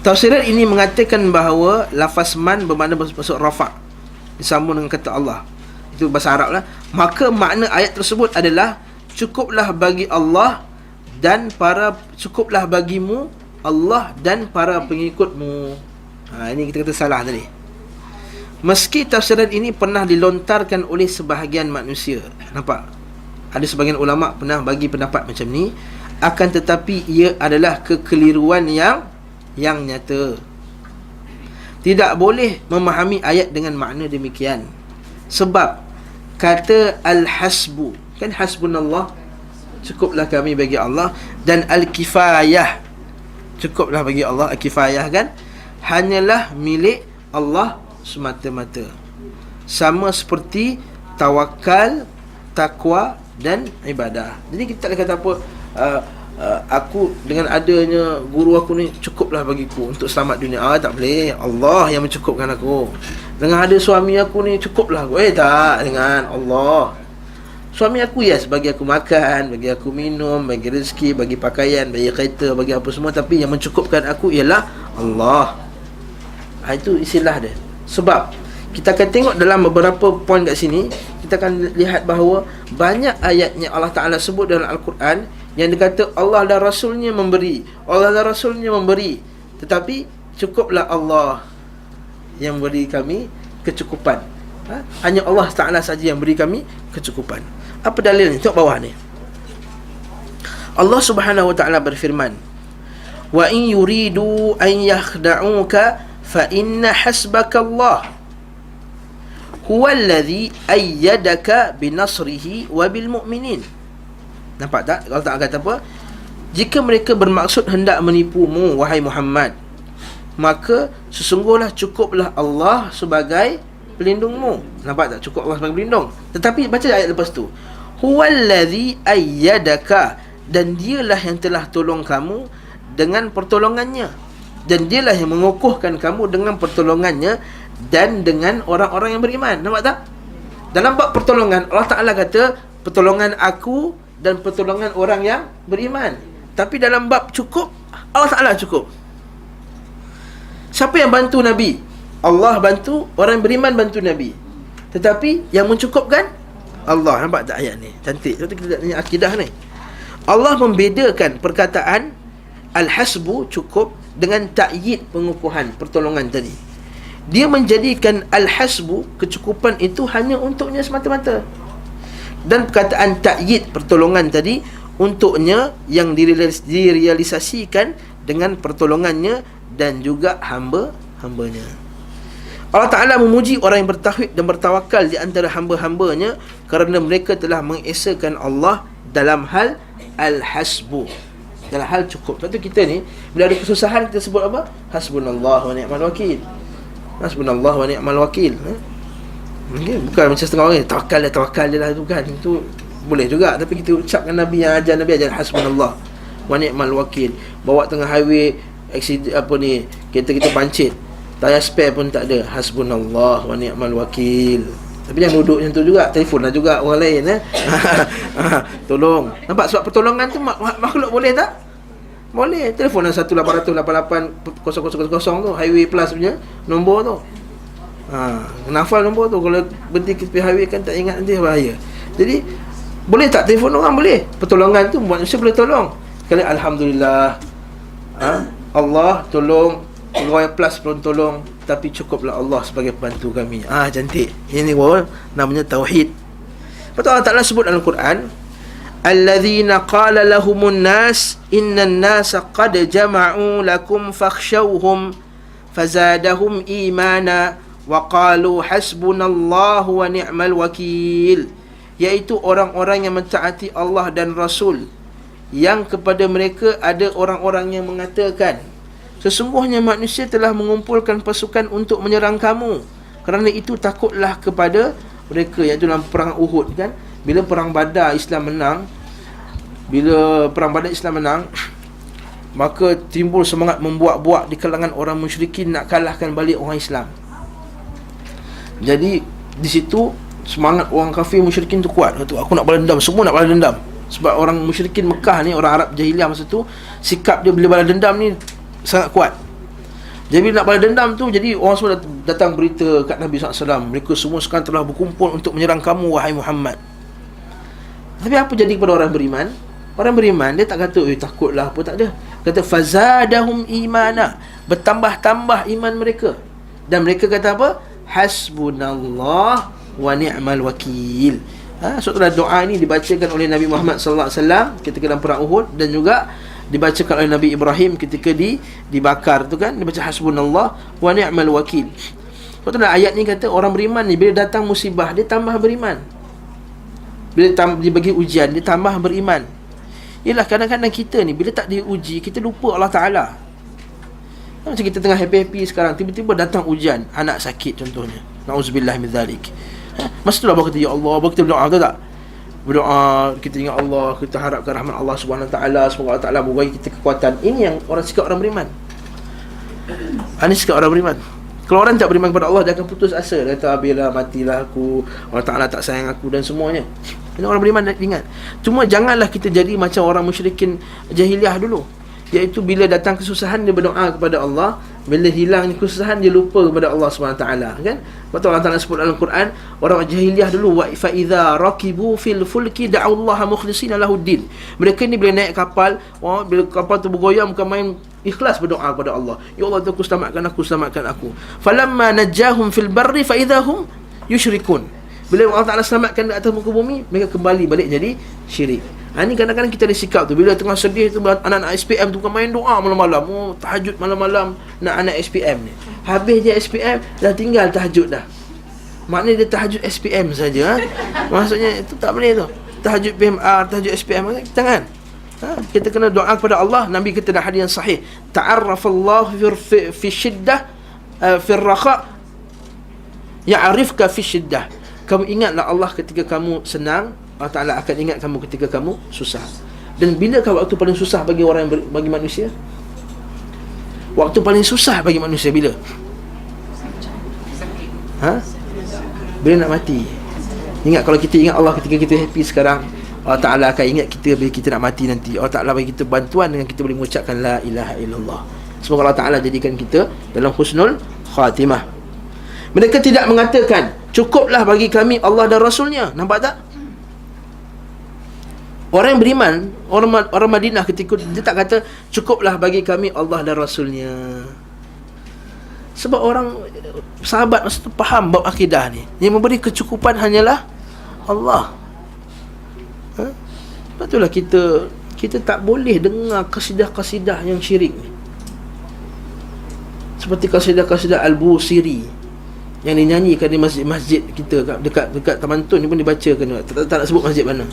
Tafsiran ini mengatakan bahawa lafaz man bermakna bermaksud rafa', disambung dengan kata Allah. Itu bahasa Arab lah. Maka makna ayat tersebut adalah cukuplah bagi Allah dan cukuplah bagimu Allah dan para pengikutmu. Ini kita kata salah tadi. Meski tafsiran ini pernah dilontarkan oleh sebahagian manusia. Nampak? Ada sebahagian ulama' pernah bagi pendapat macam ni, akan tetapi ia adalah kekeliruan yang nyata. Tidak boleh memahami ayat dengan makna demikian. Sebab kata al-hasbu, kan hasbunallah, cukuplah kami bagi Allah, dan al-kifayah, cukuplah bagi Allah, al-kifayah kan, hanyalah milik Allah semata-mata. Sama seperti tawakal, takwa dan ibadah. Jadi kita tak boleh kata apa, aku dengan adanya guru aku ni cukuplah bagiku untuk selamat dunia. Tak boleh. Allah yang mencukupkan aku. Dengan ada suami aku ni cukuplah aku. Tak, dengan Allah. Suami aku bagi aku makan, bagi aku minum, bagi rezeki, bagi pakaian, bagi kereta, bagi apa semua, tapi yang mencukupkan aku ialah Allah. Itu istilah dia. Sebab kita akan tengok dalam beberapa poin kat sini, kita akan lihat bahawa banyak ayatnya Allah Ta'ala sebut dalam Al-Quran yang dia kata Allah dan Rasulnya memberi, Allah dan Rasulnya memberi, tetapi cukuplah Allah yang beri kami kecukupan. Hanya Allah Ta'ala saja yang beri kami kecukupan. Apa dalilnya? Tengok bawah ni. Allah Subhanahu Wa Ta'ala berfirman, wa in yuridu an yakhda'uka fa inna hasbaka Allah huwallazi ayyadaka binasrihi wa bil mu'minin. Nampak tak? Allah Ta'ala kata apa? Jika mereka bermaksud hendak menipumu, wahai Muhammad, maka sesungguhnya cukuplah Allah sebagai pelindungmu. Nampak tak? Cukup Allah sebagai pelindung. Tetapi baca ayat lepas tu, huwallazi ayyadaka, dan dialah yang telah tolong kamu dengan pertolongannya, dan dialah yang mengukuhkan kamu dengan pertolongannya dan dengan orang-orang yang beriman. Nampak tak? Dalam bab pertolongan, Allah Ta'ala kata pertolongan aku dan pertolongan orang yang beriman. Tapi dalam bab cukup, Allah Ta'ala cukup. Siapa yang bantu Nabi? Allah bantu, orang yang beriman bantu Nabi. Tetapi yang mencukupkan Allah. Nampak tak ayat ni? Cantik. Lepas tu kita tanya akidah ni. Allah membedakan perkataan al-hasbu, cukup, dengan ta'yid, pengukuhan, pertolongan tadi. Dia menjadikan al-hasbu, kecukupan itu hanya untuknya semata-mata. Dan perkataan ta'yid, pertolongan tadi, untuknya yang direalisasikan dengan pertolongannya dan juga hamba-hambanya. Allah Ta'ala memuji orang yang bertauhid dan bertawakal di antara hamba-hambanya kerana mereka telah mengesakan Allah dalam hal al-hasbu, dalam hal cukup. Sebab tu kita ni bila ada kesusahan kita sebut apa? Hasbunallah wa ni'mal wakil. Hasbunallah wa ni'mal wakil. Okay? Bukan macam setengah orang tawakal dia lah, tu kan. Itu boleh juga, tapi kita ucapkan Nabi yang ajar, Nabi ajar hasbunallah wa ni'mal wakil. Bawa tengah highway accident, apa ni, kereta kita pancit, tayar spare pun tak ada, hasbunallah wa ni'mal wakil. Tapi jangan duduk macam tu juga, telefon lah juga orang lain tolong. Nampak sebab pertolongan tu makhluk boleh tak? Boleh. Telefon lah 1-800-88-0000 tu, highway plus punya nombor tu. Kena hafal nombor tu. Kalau berhenti ke tepi highway kan tak ingat, nanti bahaya. Jadi boleh tak telefon orang? Boleh. Pertolongan tu manusia boleh tolong. Sekali alhamdulillah, Allah tolong, orang plus pun tolong, tapi cukuplah Allah sebagai pembantu kami. Cantik. Ini namanya tauhid. Betul Allah Ta'ala sebut dalam Quran, alladzina qala lahumun nas innan nasa qad jama'u lakum fakhshawhum fazadahum imana wa qalu hasbunallahu wa ni'mal wakil. Iaitu orang-orang yang mentaati Allah dan Rasul, yang kepada mereka ada orang-orang yang mengatakan, sesungguhnya manusia telah mengumpulkan pasukan untuk menyerang kamu, kerana itu takutlah kepada mereka. Iaitu dalam perang Uhud kan, bila perang Badar Islam menang, maka timbul semangat membuat-buat di kalangan orang musyrikin nak kalahkan balik orang Islam. Jadi di situ semangat orang kafir musyrikin tu kuat. Aku nak balas dendam, semua nak balas dendam. Sebab orang musyrikin Mekah ni, orang Arab jahiliah masa tu, sikap dia bila balas dendam ni sangat kuat. Jadi bila nak balas dendam tu, jadi orang semua datang berita kat Nabi SAW, mereka semua sekarang telah berkumpul untuk menyerang kamu, wahai Muhammad. Tapi apa jadi kepada orang beriman? Orang beriman dia tak kata takutlah apa, tak ada. Kata fazadahum imana, bertambah-tambah iman mereka. Dan mereka kata apa? Hasbunallah wa ni'mal wakil. Surat doa ini dibacakan oleh Nabi Muhammad sallallahu alaihi wasallam ketika dalam perang Uhud, dan juga dibacakan oleh Nabi Ibrahim ketika dibakar tu kan, dibaca hasbunallah wa ni'mal wakil. Sebab tu ayat ni kata orang beriman ni bila datang musibah dia tambah beriman. Bila dibagi ujian dia tambah beriman. Yalah, kadang-kadang kita ni bila tak diuji kita lupa Allah Ta'ala. Macam kita tengah happy-happy sekarang, tiba-tiba datang ujian, anak sakit contohnya, na'udzubillah min zalik. Masa tu lah baru kita ya Allah, baru kita berdoa, tahu tak? Berdoa, kita ingat Allah, kita harapkan rahmat Allah Subhanahu Wa Taala, semoga Allah Taala memberi kita kekuatan. Ini yang orang sikap orang beriman. Ini sikap orang beriman. Kalau orang tak beriman kepada Allah, dia akan putus asa. Dia kata, bila matilah aku, Allah Ta'ala tak sayang aku dan semuanya. Ini orang beriman ingat. Cuma janganlah kita jadi macam orang musyrikin jahiliah dulu, iaitu bila datang kesusahan dia berdoa kepada Allah, bila hilang kesusahan dia lupa kepada Allah SWT kan. Betul Allah Ta'ala sebut dalam Quran, orang jahiliah dulu, wa fa idza rakibu fil fulki da'ullaha mukhlishina lahuddin. Mereka ni bila naik kapal, bila kapal tu bergoyang, bukan main, ikhlas berdoa kepada Allah, ya Allah tu selamatkan aku. Falamma najahum fil barri fa idza hum yusyrikun. Bila Allah Ta'ala selamatkan di atas muka bumi, mereka kembali balik jadi syirik. Ini kadang-kadang kita ada sikap tu, bila tengah sedih tu, anak-anak SPM tu bukan main doa malam-malam, tahajud malam-malam nak anak SPM ni. Habis dia SPM, dah tinggal tahajud dah. Maknanya dia tahajud SPM saja. Maksudnya itu tak boleh tu. Tahajud PMR, tahajud SPM, jangan. Kita kena doa kepada Allah. Nabi kata dalam hadis yang sahih, ta'arrafallahu fi syiddah fi raqa ya'rifka fi syiddah. Kamu ingatlah Allah ketika kamu senang, Allah Ta'ala akan ingat kamu ketika kamu susah. Dan bila waktu paling susah bagi orang bagi manusia? Waktu paling susah bagi manusia bila? Bila nak mati. Ingat, kalau kita ingat Allah ketika kita happy sekarang, Allah Ta'ala akan ingat kita bila kita nak mati nanti. Allah Ta'ala bagi kita bantuan dengan kita boleh mengucapkan la ilaha illallah. Semoga Allah Ta'ala jadikan kita dalam husnul khatimah. Mereka tidak mengatakan cukuplah bagi kami Allah dan Rasulnya. Nampak tak? Orang yang beriman, orang Madinah ketika dia tak kata cukuplah bagi kami Allah dan Rasulnya. Sebab orang sahabat masa tu faham bab akidah ni, yang memberi kecukupan hanyalah Allah. Sebab itulah kita tak boleh dengar kasidah-kasidah yang syirik ni. Seperti kasidah-kasidah Al-Busiri. yang dinyanyikan di masjid-masjid kita dekat Taman Tun ni pun dibacakan. Tak nak sebut masjid mana.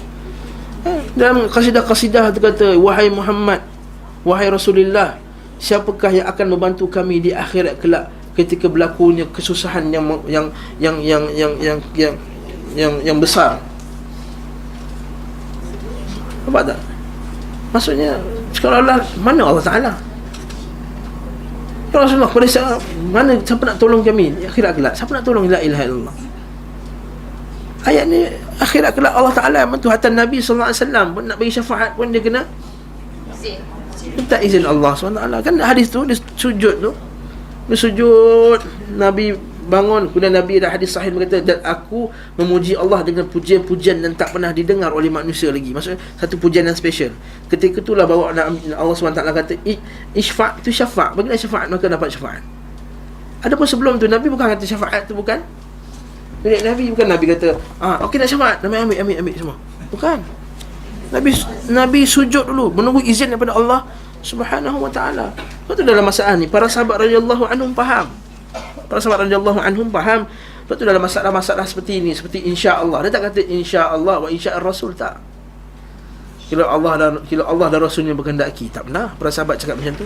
Dalam kasidah-kasidah tu kata, wahai Muhammad, wahai Rasulullah, siapakah yang akan membantu kami di akhirat kelak ketika berlakunya kesusahan yang besar. Nampak tak? Maksudnya sekarang mana Allah Ta'ala? Ya Rasulullah, pada saat mana, siapa nak tolong kami akhirat kelak? Siapa nak tolong la ilaha illallah? Ayat ni akhirat kelak Allah Ta'ala bantu. Hatta Nabi SAW pun nak bagi syafaat pun dia kena minta izin Allah SWT. Kan hadis tu, dia sujud tu, dia sujud, Nabi bangun, kemudian Nabi ada hadis sahih berkata, dan aku memuji Allah dengan pujian-pujian yang tak pernah didengar oleh manusia lagi. Maksudnya satu pujian yang special. Ketika itulah bawa Allah SWT kata, isfa' tu syafa', bagilah syafaat maka dapat syafaat. Adapun sebelum tu Nabi bukan kata syafaat tu bukan milik Nabi, bukan Nabi kata okey nak syafaat, Nabi ambil semua. Bukan. Nabi sujud dulu menunggu izin daripada Allah Subhanahu wa taala. Lepas tu dalam masalah ni para sahabat radhiyallahu anhum faham. Lepas tu dalam masalah-masalah seperti ini, seperti insya-Allah, dia tak kata insya-Allah wa insya Rasul, tak. Kalau Allah dan Rasulnya berkehendaki, tak pernah para sahabat cakap macam tu.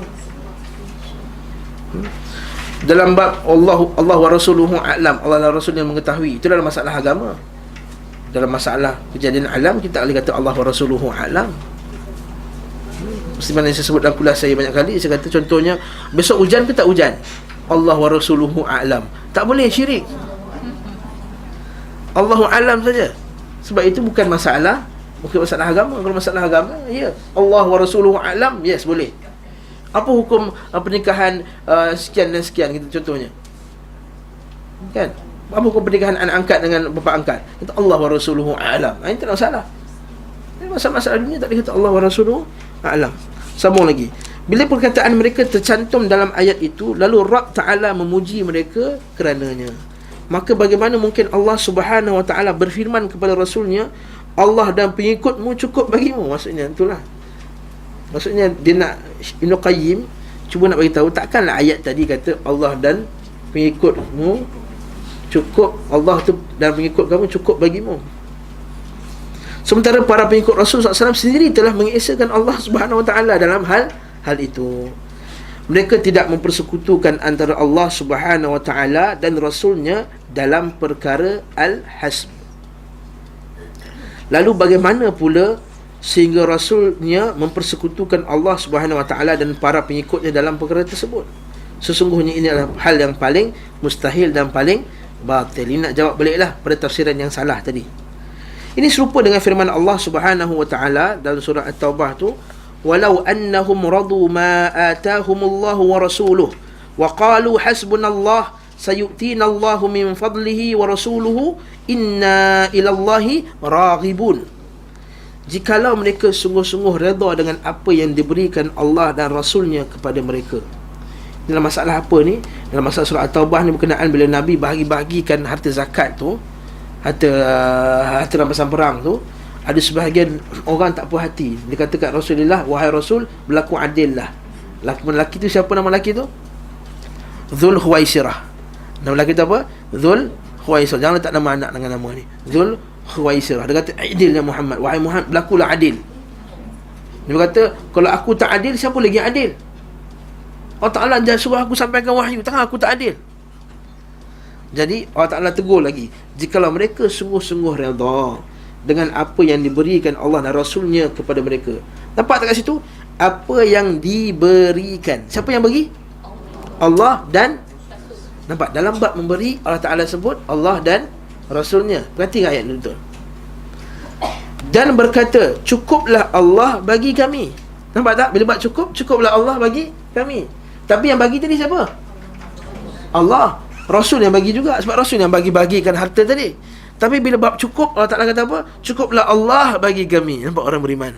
Dalam bab Allah wa rasuluhu a'lam, Allah dan Rasul yang mengetahui, itu dalam masalah agama. Dalam masalah kejadian alam, kita tak boleh kata Allah wa rasuluhu a'lam. Mesti mana saya sebut dalam kuliah saya banyak kali, saya kata contohnya, besok hujan ke tak hujan, Allah wa rasuluhu a'lam. Tak boleh, syirik. Allahu a'lam saja. Sebab itu bukan masalah agama. Kalau masalah agama, ya, Allah wa rasuluhu a'lam, yes, boleh. Apa hukum pernikahan sekian dan sekian, gitu contohnya, kan? Apa hukum pernikahan anak angkat dengan bapa angkat? Kata Allah wa rasuluhu a'lam. Ini tak ada masalah. Masalah dunia tak dikata Allah wa rasuluhu a'lam. Sambung lagi. Bila perkataan mereka tercantum dalam ayat itu, lalu Rabb Ta'ala memuji mereka kerananya, maka bagaimana mungkin Allah Subhanahu wa Ta'ala berfirman kepada Rasulnya, Allah dan pengikutmu cukup bagimu? Maksudnya itulah. Maksudnya dia nak, Ibn Qayyim cuba nak bagi tahu, takkanlah ayat tadi kata Allah dan pengikutmu cukup, Allah tu dan pengikut kamu cukup bagimu, sementara para pengikut Rasul SAW sendiri telah mengesakan Allah Subhanahu wa Ta'ala dalam hal itu. Mereka tidak mempersekutukan antara Allah Subhanahu wa Ta'ala dan Rasulnya dalam perkara al-hasb. Lalu bagaimana pula sehingga Rasulnya mempersekutukan Allah Subhanahu wa Ta'ala dan para pengikutnya dalam perkara tersebut? Sesungguhnya ini adalah hal yang paling mustahil dan paling batil. Ini nak jawab baliklah pada tafsiran yang salah tadi. Ini serupa dengan firman Allah Subhanahu wa Ta'ala dalam surah At-Taubah tu, walau annahum radu ma atahumullahu wa rasuluhu wa qalu hasbunallah sayu'tina Allahu min fadlihi wa rasuluhu inna ilallahi raghibun. Jikalau mereka sungguh-sungguh redha dengan apa yang diberikan Allah dan Rasulnya kepada mereka. Dalam masalah apa ni? Dalam masalah surah At-Taubah ni berkenaan bila Nabi bahagi-bahagikan harta zakat tu, harta rampasan perang tu, ada sebahagian orang tak puas hati. Dia kata kat Rasulullah, wahai Rasul, berlaku adil lah. Lelaki tu siapa nama lelaki tu? Dhul Khuwaisirah. Nama lelaki tu apa? Dhul Khuwaisirah. Jangan letak nama anak dengan nama ni. Dhul Khuwaisirah. Dia kata, adil ya Muhammad, wahai Muhammad, berlakulah adil. Dia kata, kalau aku tak adil, siapa lagi yang adil? Allah Ta'ala jangan suruh aku sampaikan wahyu, takkan aku tak adil? Jadi Allah Ta'ala tegur lagi, jikalau mereka sungguh-sungguh redha dengan apa yang diberikan Allah dan Rasulnya kepada mereka. Nampak tak kat situ? Apa yang diberikan, siapa yang bagi? Allah dan, nampak dalam bab memberi Allah Ta'ala sebut Allah dan Rasulnya. Perhati ayat ni betul. Dan berkata, cukuplah Allah bagi kami. Nampak tak? Bila bab cukup, cukuplah Allah bagi kami. Tapi yang bagi tadi siapa? Allah. Rasul yang bagi juga, sebab Rasul yang bagi-bagikan harta tadi. Tapi bila bab cukup, Allah Ta'ala kata apa? Cukuplah Allah bagi kami. Nampak orang beriman?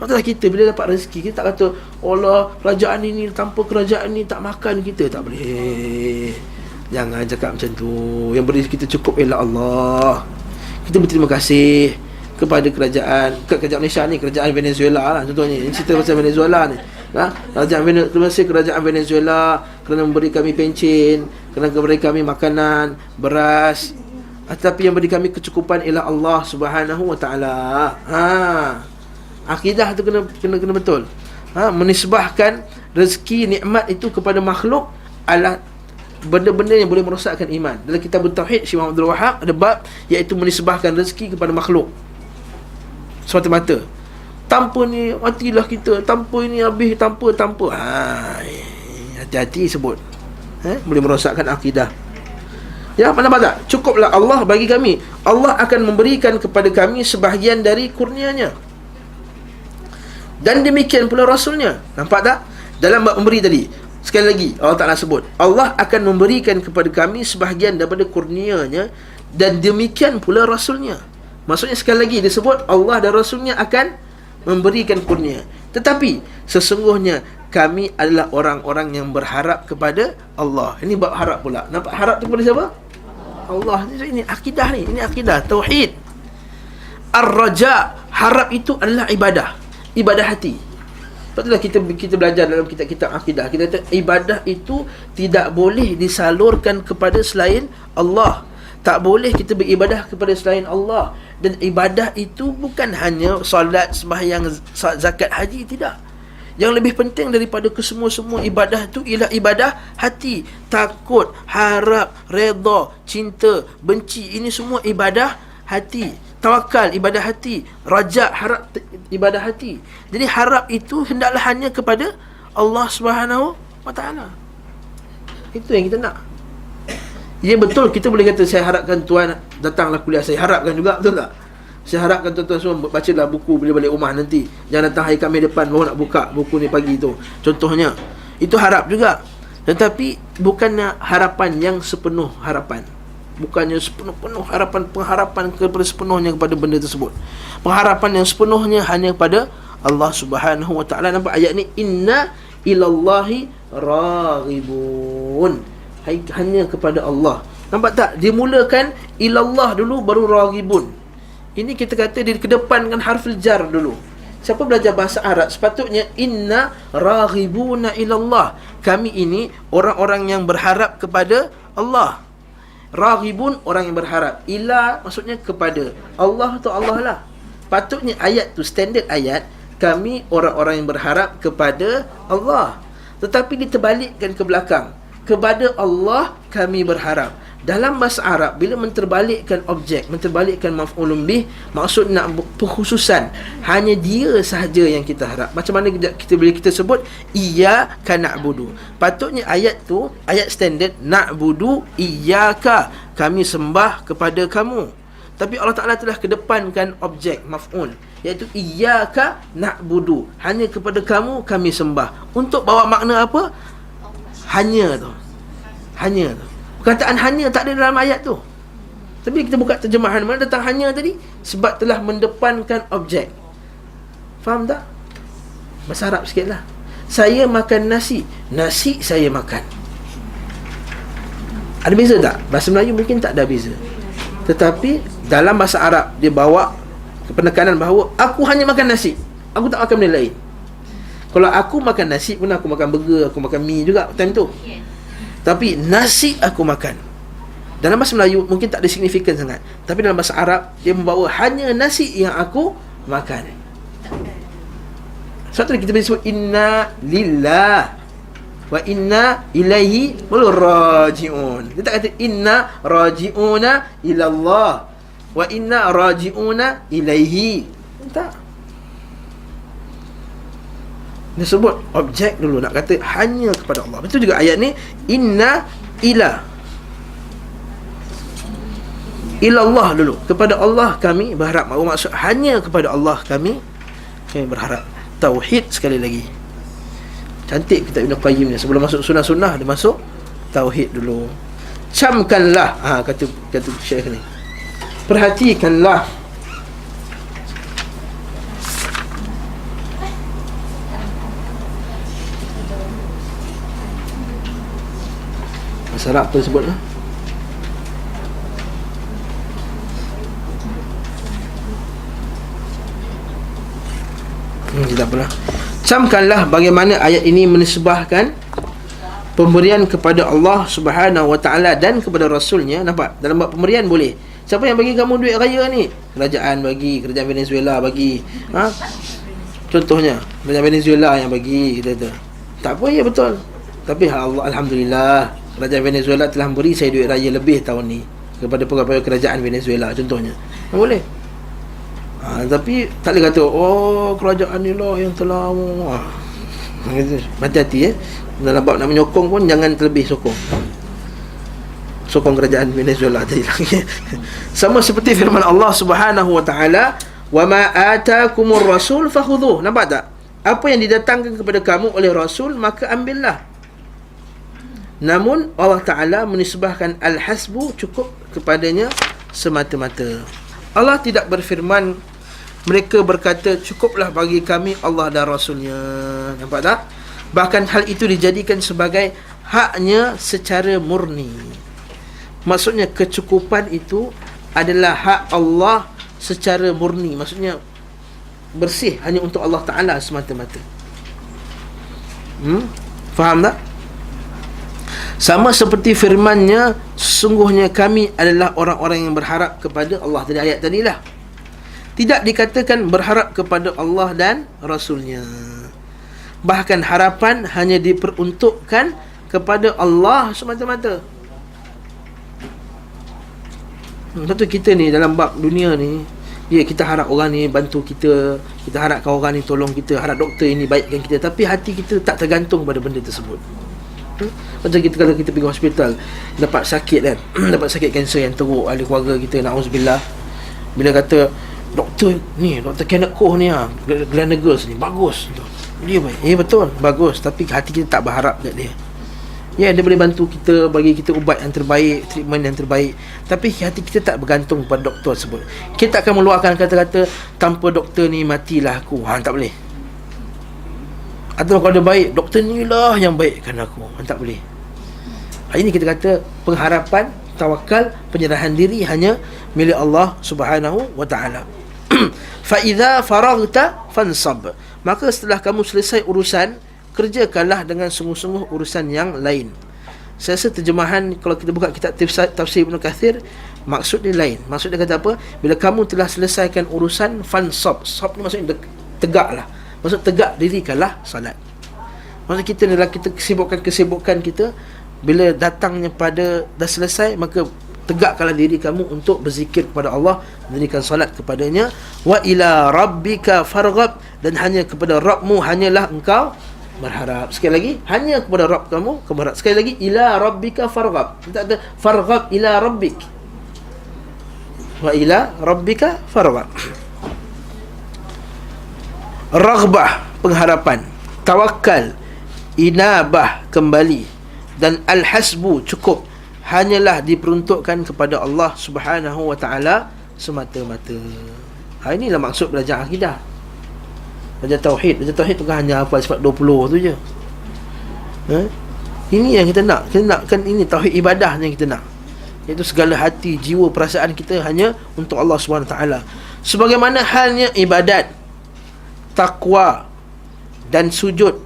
Maksudnya kita bila dapat rezeki, kita tak kata, Allah, kerajaan ini, tanpa kerajaan ini tak makan kita. Tak boleh. Jangan cakap macam tu. Yang beri kita cukup ialah Allah. Kita berterima kasih kepada kerajaan Malaysia ni, kerajaan Venezuela lah contohnya. Ini cerita pasal Venezuela ni. Terima kasih kerajaan Venezuela kerana memberi kami pencen, kerana beri kami makanan, beras, tetapi yang beri kami kecukupan ialah Allah Subhanahu wa taala. Akidah tu kena betul. Menisbahkan rezeki, nikmat itu kepada makhluk adalah benda-benda yang boleh merosakkan iman. Dalam kitab Tauhid Syekh Muhammad Abdul Wahab ada bab iaitu menisbahkan rezeki kepada makhluk semata-mata. Tanpa ni matilah kita, tanpa ini habis, tanpa. Hati-hati sebut. Boleh merosakkan akidah. Ya, mana tak? Cukuplah Allah bagi kami. Allah akan memberikan kepada kami sebahagian dari kurnianya. Dan demikian pula Rasulnya. Nampak tak? Dalam bab memberi tadi, sekali lagi Allah Ta'ala sebut, Allah akan memberikan kepada kami sebahagian daripada kurnianya, dan demikian pula Rasulnya. Maksudnya sekali lagi disebut Allah dan Rasulnya akan memberikan kurnia. Tetapi sesungguhnya kami adalah orang-orang yang berharap kepada Allah. Ini bab harap pula. Nampak harap tu kepada siapa? Allah. Ini akidah ni. Ini akidah tauhid. Ar-raja, harap itu adalah ibadah. Ibadah hati. Sebab itulah kita belajar dalam kitab-kitab akidah. Kita kata ibadah itu tidak boleh disalurkan kepada selain Allah. Tak boleh kita beribadah kepada selain Allah. Dan ibadah itu bukan hanya solat, sembahyang, zakat, haji, tidak. Yang lebih penting daripada kesemua-semua ibadah itu ialah ibadah hati. Takut, harap, redha, cinta, benci, ini semua ibadah hati. Tawakal, ibadah hati. Raja, harap, ibadah hati. Jadi harap itu hendaklah hanya kepada Allah Subhanahu wa taala. Itu yang kita nak. Ya, betul, kita boleh kata saya harapkan tuan datanglah kuliah. Saya harapkan juga, betul tak? Saya harapkan tuan-tuan semua bacalah buku bila balik rumah nanti. Jangan datang hari Khamis depan baru nak buka buku ni pagi tu. Contohnya, itu harap juga. Tetapi bukannya harapan yang sepenuh harapan. Bukannya sepenuh harapan, pengharapan kepada sepenuhnya kepada benda tersebut. Pengharapan yang sepenuhnya hanya kepada Allah Subhanahu wa taala. Nampak ayat ni, inna ilallahi raghibun. Hanya kepada Allah. Nampak tak? Dimulakan ilallah dulu baru raghibun. Ini kita kata dikedepankan harful jar dulu. Siapa belajar bahasa Arab sepatutnya inna raghibuna ilallah. Kami ini orang-orang yang berharap kepada Allah. Raghibun, orang yang berharap. Ila maksudnya kepada. Allah tu Allah lah. Patutnya ayat tu standard ayat, kami orang-orang yang berharap kepada Allah. Tetapi diterbalikkan ke belakang. Kepada Allah kami berharap. Dalam bahasa Arab, bila menterbalikkan objek, menterbalikkan maf'ulun bih, maksud nak perkhususan, hanya dia sahaja yang kita harap. Macam mana kita bila kita sebut iyyaka na'budu, patutnya ayat tu ayat standard, na'budu iyyaka, kami sembah kepada kamu. Tapi Allah Ta'ala telah kedepankan objek maf'ul, iaitu iyyaka na'budu, hanya kepada kamu kami sembah. Untuk bawa makna apa? Hanya tu. Hanya tu. Perkataan hanya tak ada dalam ayat tu. Tapi kita buka terjemahan, mana datang hanya tadi? Sebab telah mendepankan objek. Faham tak? Bahasa Arab sikit lah. Saya makan nasi, nasi saya makan. Ada beza tak? Bahasa Melayu mungkin tak ada beza. Tetapi dalam bahasa Arab dia bawa penekanan bahawa aku hanya makan nasi, aku tak makan benda lain. Kalau aku makan nasi pun aku makan burger, aku makan mie juga time tu. Tapi nasi aku makan. Dalam bahasa Melayu mungkin tak ada signifikan sangat, tapi dalam bahasa Arab dia membawa hanya nasi yang aku makan. Sebab tu kita sebut inna lillah wa inna ilaihi raji'un. Dia tak kata inna raji'una ilallah wa inna raji'una ilaihi. Tak. Dia sebut objek dulu, nak kata hanya kepada Allah. Betul juga ayat ni, inna ila ilallah dulu, kepada Allah kami berharap. Maksud hanya kepada Allah kami berharap. Tauhid sekali lagi. Cantik kitab Ibn Qayyim ni. Sebelum masuk sunnah-sunnah, dia masuk tauhid dulu. Camkanlah, kata Syekh ni, perhatikanlah. Bahasa Arab apa sebut lah? Tak apalah. Camkanlah bagaimana ayat ini menisbahkan pemberian kepada Allah Subhanahu wa taala dan kepada rasulnya. Nampak? Dalam bab pemberian boleh. Siapa yang bagi kamu duit raya ni? Kerajaan bagi, kerajaan Venezuela bagi. Contohnya, kerajaan Venezuela yang bagi, kata. Tak apa, ya betul. Tapi Allah, alhamdulillah, kerajaan Venezuela telah beri saya duit raya lebih tahun ni kepada pegawai kerajaan Venezuela, contohnya. Boleh. Tapi tak boleh kata, oh kerajaan ni lah yang telah hati-hati dalam bab nak menyokong pun jangan terlebih sokong kerajaan Venezuela tadi lagi. Sama seperti firman Allah Subhanahu wa taala, wa ma ataakumur rasul fakhudhuh. Nampak tak? Apa yang didatangkan kepada kamu oleh rasul, maka ambillah. Namun Allah taala menisbahkan al-hasbu, cukup kepadanya semata-mata. Allah tidak berfirman, mereka berkata, cukuplah bagi kami Allah dan rasulnya. Nampak tak? Bahkan hal itu dijadikan sebagai haknya secara murni. Maksudnya kecukupan itu adalah hak Allah secara murni. Maksudnya bersih, hanya untuk Allah Ta'ala semata-mata. Faham tak? Sama seperti firman-Nya, sesungguhnya kami adalah orang-orang yang berharap kepada Allah. Tadi ayat tadilah. Tidak dikatakan berharap kepada Allah dan Rasul-Nya. Bahkan harapan hanya diperuntukkan kepada Allah semata-mata. Tentu kita ni dalam bab dunia ni, kita harap orang ni bantu kita, kita harapkan orang ni tolong kita, harap doktor ini baikkan kita, tapi hati kita tak tergantung pada benda tersebut. Macam kita kalau kita pergi hospital, dapat sakit kan, dapat sakit kanser yang teruk, ahli keluarga kita, na'udzubillah, bila kata doktor ni, Dr. Kenneth Koh ni Glenn Girls ni bagus, dia baik, betul, bagus, tapi hati kita tak berharap kat dia. Ya, dia boleh bantu kita, bagi kita ubat yang terbaik, treatment yang terbaik, tapi hati kita tak bergantung pada doktor tersebut. Kita akan meluahkan kata-kata, tanpa doktor ni matilah aku. Tak boleh. Atau kalau dia baik, doktor ni lah yang baikkan aku. Tak boleh. Hari ini kita kata pengharapan, tawakal, penyerahan diri hanya milik Allah Subhanahu wa taala. Fa idza faraghta fansab. Maka setelah kamu selesai urusan, kerjakanlah dengan sungguh-sungguh urusan yang lain. Saya rasa terjemahan, kalau kita buka kitab tafsir Ibn Kathir, maksud dia lain. Maksud dia kata apa? Bila kamu telah selesaikan urusan, fansab. Sab ni maksudnya tegaklah. Maksud tegak dirikanlah salat. Maksud kita ni, kita kesibukan kita, bila datangnya pada dah selesai, maka tegakkanlah diri kamu untuk berzikir kepada Allah, mendirikan salat kepadanya. Wa ila rabbika farghab, dan hanya kepada Rabbmu hanyalah engkau berharap. Sekali lagi, hanya kepada Rabb kamu berharap. Sekali lagi, ila rabbika farghab. Tak ada farghab ila rabbik. Wa ila rabbika farghab. Raghbah, pengharapan. Tawakal, inabah, kembali. Dan al-hasbu, cukup, hanyalah diperuntukkan kepada Allah Subhanahu wa taala semata-mata. Inilah maksud belajar akidah, belajar tauhid. Belajar tauhid bukan hanya hafal sifat 20 tu je. Ini yang kita nak. Kita nakkan ini tauhid ibadah yang kita nak, iaitu segala hati, jiwa, perasaan kita hanya untuk Allah Subhanahu wa taala. Sebagaimana halnya ibadat, takwa dan sujud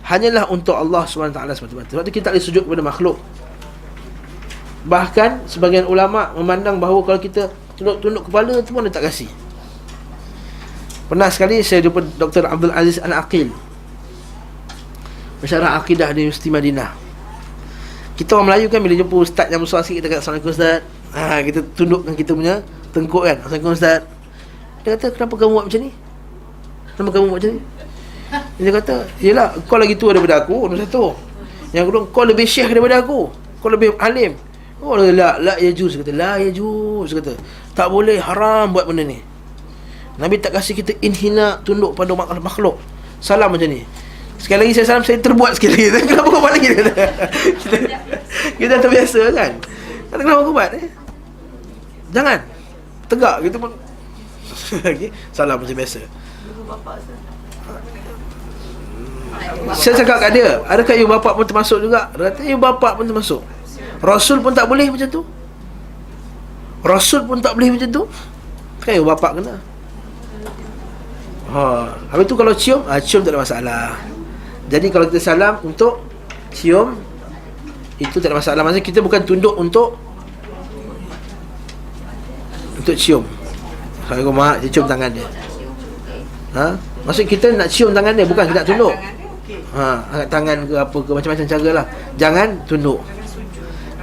hanyalah untuk Allah Subhanahu wa taala semata-mata. Sebab tu kita tak boleh sujud kepada makhluk. Bahkan sebagian ulama memandang bahawa kalau kita tunduk kepala tu pun dia tak kasih. Pernah sekali saya jumpa Dr. Abdul Aziz Al-Aqil, pensyarah akidah di Universiti Madinah. Kita orang Melayu kan, bila jumpa ustaz yang besar sikit, kita kata Assalamualaikum ustaz. Kita tundukkan kita punya tengkuk kan, Assalamualaikum ustaz. Dia kata, kenapa kamu buat macam ni? Kenapa kamu buat macam ni? Dia kata, yelah, kau lagi tua daripada aku, nombor satu. Yang kedua, kau lebih syekh daripada aku, kau lebih alim. Oh, la yajuz, kata, la yajuz, kata, tak boleh, haram buat benda ni. Nabi tak kasih kita inhina, tunduk pada makhluk. Salam macam ni. Sekali lagi saya salam, saya terbuat sekali lagi. Kenapa kau buat lagi? Kita terbiasa kan. Kata, kenapa kau buat? Jangan. Tegak gitu pun. Salam macam biasa. Saya cakap kat dia, adakah ibu bapa pun termasuk juga? Dia kata, ibu bapa pun termasuk. Rasul pun tak boleh macam tu. Rasul pun tak boleh macam tu. Kan ibu bapa kena. Habis tu kalau cium, cium tak ada masalah. Jadi kalau kita salam untuk cium, itu tak ada masalah. Maksudnya kita bukan tunduk untuk cium. Assalamualaikum mak, dia cium tangan dia. Maksud kita nak cium tangan dia, bukan kita nak tunduk. Angkat tangan ke apa ke, macam-macam cara lah. Jangan tunduk,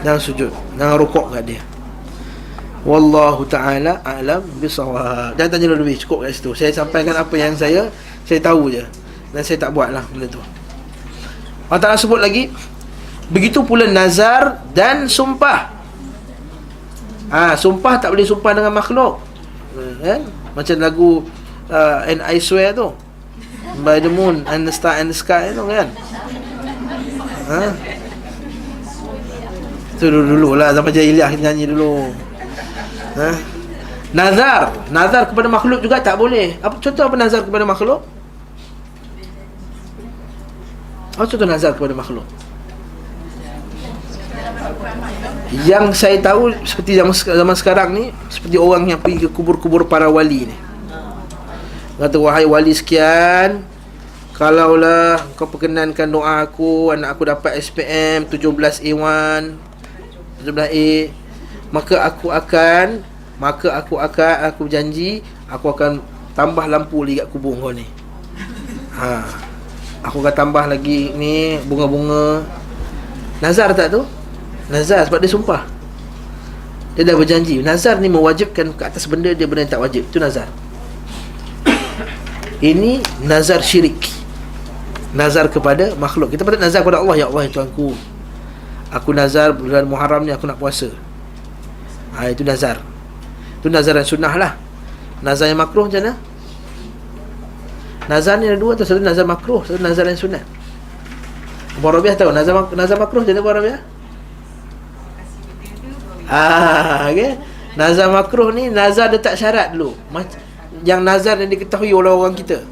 jangan sujud, jangan rukuk kat dia. Wallahu ta'ala a'lam bisawab. Jangan tanya lebih, cukup kat situ. Saya sampaikan apa yang saya tahu je, dan saya tak buat lah benda tu. Allah Ta'ala sebut lagi, begitu pula nazar dan sumpah. Sumpah tak boleh sumpah dengan makhluk, kan? Macam lagu And I Swear tu, By the Moon and the Star and the Sky tu, kan? Tu dulu lah, zaman jahiliah kita nyanyi dulu. Nazar kepada makhluk juga tak boleh. Contoh apa nazar kepada makhluk? Contoh nazar kepada makhluk yang saya tahu, seperti zaman sekarang ni, seperti orang yang pergi ke kubur-kubur para wali ni, kata, wahai wali sekian, kalaulah kau perkenankan doa aku, anak aku dapat SPM 17A1 17A, maka aku janji aku akan tambah lampu lagi kat kubur kau ni. Aku akan tambah lagi ni bunga-bunga. Nazar tak tu? Nazar sebab dia sumpah. Dia dah berjanji. Nazar ni mewajibkan ke atas benda dia, benda yang tak wajib. Itu nazar. Ini nazar syirik. Nazar kepada makhluk. Kita patut nazar kepada Allah. Ya Allah, Tuanku, aku nazar bulan Muharram ni aku nak puasa. Itu nazar. Itu nazar yang sunnah lah. Nazar yang makruh macam mana? Nazar ni ada dua tu. Satu nazar makruh, satu nazar yang sunat. Abang Rabiah tahu nazar makruh macam mana, Abang Rabiah? Okay. Nazar makruh ni nazar dia tak syarat dulu. Yang nazar yang diketahui oleh orang kita.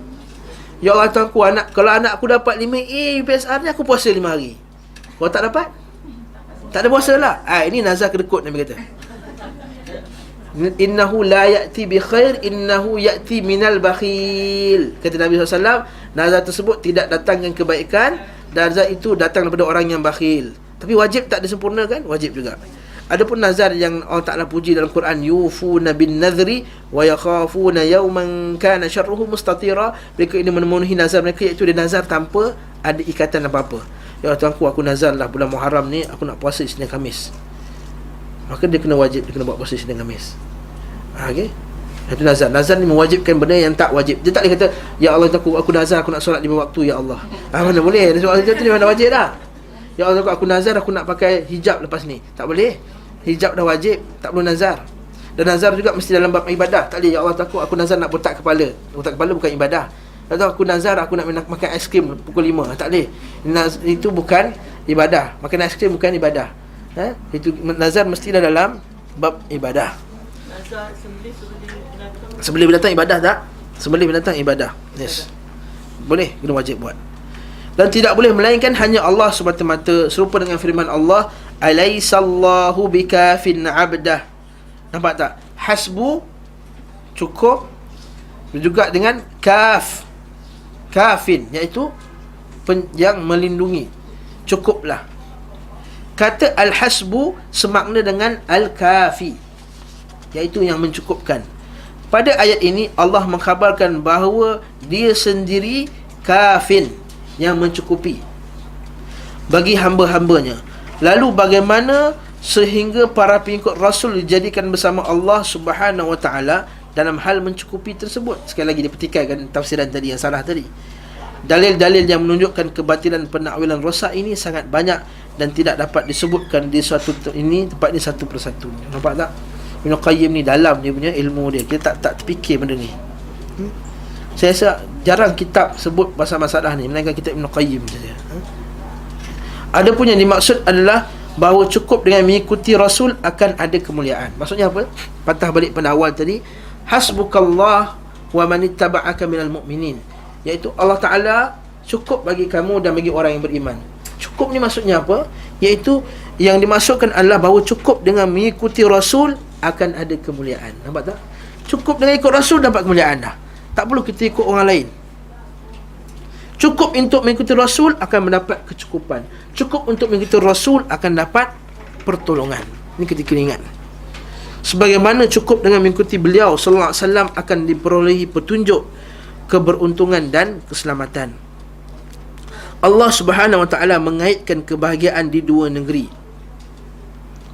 Ya Allah Tuanku, kalau anak aku dapat 5A PSR ni, aku puasa 5 hari. Kalau tak dapat, tak ada puasa lah. Ini nazar kedekut, Nabi kata. Innahu la ya'ti bi khair, innahu ya'ti minal bakhil. Kata Nabi SAW, nazar tersebut tidak datangkan kebaikan, nazar itu datang daripada orang yang bakhil. Tapi wajib tak disempurnakan? Wajib juga. Adapun nazar yang Allah Ta'ala puji dalam Quran, yufuna bin nadhri wa yakhafuna yawman kana syarruhu mustatira. Mereka ini memenuhi nazar mereka, iaitu dia nazar tanpa ada ikatan apa-apa. Ya Tuanku, aku nazar lah bulan Muharram ni aku nak puasa Isnin Khamis. Maka dia kena wajib, dia kena buat puasa Isnin Khamis. Okay? Itu nazar. Nazar ni mewajibkan benda yang tak wajib. Dia tak boleh kata, ya Allah Tuanku, aku nazar aku nak solat 5 waktu, ya Allah. Mana boleh? Solat itu ni mana wajib dah. Ya Allah Tuanku, aku nazar aku nak pakai hijab lepas ni. Tak boleh. Hijab dah wajib, tak perlu nazar. Dan nazar juga mesti dalam bab ibadah. Tak boleh, ya Allah aku nazar nak botak kepala. Botak kepala bukan ibadah. Atau aku nazar aku nak makan aiskrim pukul 5. Tak boleh. Itu bukan ibadah. Makan aiskrim bukan ibadah. Itu nazar mestilah dalam bab ibadah. Nazar Sembelih binatang ibadah tak? Sembelih binatang ibadah. Yes. Boleh, kena wajib buat. Dan tidak boleh melainkan hanya Allah semata-mata, serupa dengan firman Allah, alaisallahu bikafin abdah. Nampak tak? Hasbu, cukup, juga dengan kafin, iaitu yang melindungi, cukuplah. Kata al-hasbu semakna dengan al-kafi, iaitu yang mencukupkan. Pada ayat ini Allah mengkhabarkan bahawa dia sendiri kafin, yang mencukupi bagi hamba-hambanya. Lalu bagaimana sehingga para pengikut Rasul dijadikan bersama Allah Subhanahu Wa Taala dalam hal mencukupi tersebut? Sekali lagi dia petikaikan tafsiran tadi yang salah tadi. Dalil-dalil yang menunjukkan kebatilan penakwilan rosak ini sangat banyak dan tidak dapat disebutkan di suatu ini tempat ini satu persatu. Nampak tak? Ibn Qayyim ni dalam dia punya ilmu dia. Kita tak terfikir benda ni. Saya rasa jarang kitab sebut pasal masalah ni, melainkan kitab Ibn Qayyim saja. Adapun yang dimaksud adalah bahawa cukup dengan mengikuti Rasul akan ada kemuliaan. Maksudnya apa? Patah balik pada awal tadi, hasbukallah wa manittaba'aka minal mu'minin, iaitu Allah Ta'ala cukup bagi kamu dan bagi orang yang beriman. Cukup ni maksudnya apa? Iaitu yang dimaksudkan adalah bahawa cukup dengan mengikuti Rasul akan ada kemuliaan. Nampak tak? Cukup dengan ikut Rasul dapat kemuliaan dah. Tak perlu kita ikut orang lain. Cukup untuk mengikuti Rasul akan mendapat kecukupan. Cukup untuk mengikuti Rasul akan dapat pertolongan. Ini ketika ingat. Sebagaimana cukup dengan mengikuti beliau sallallahu alaihi wasallam akan diperolehi petunjuk, keberuntungan dan keselamatan. Allah Subhanahu wa taala mengaitkan kebahagiaan di dua negeri.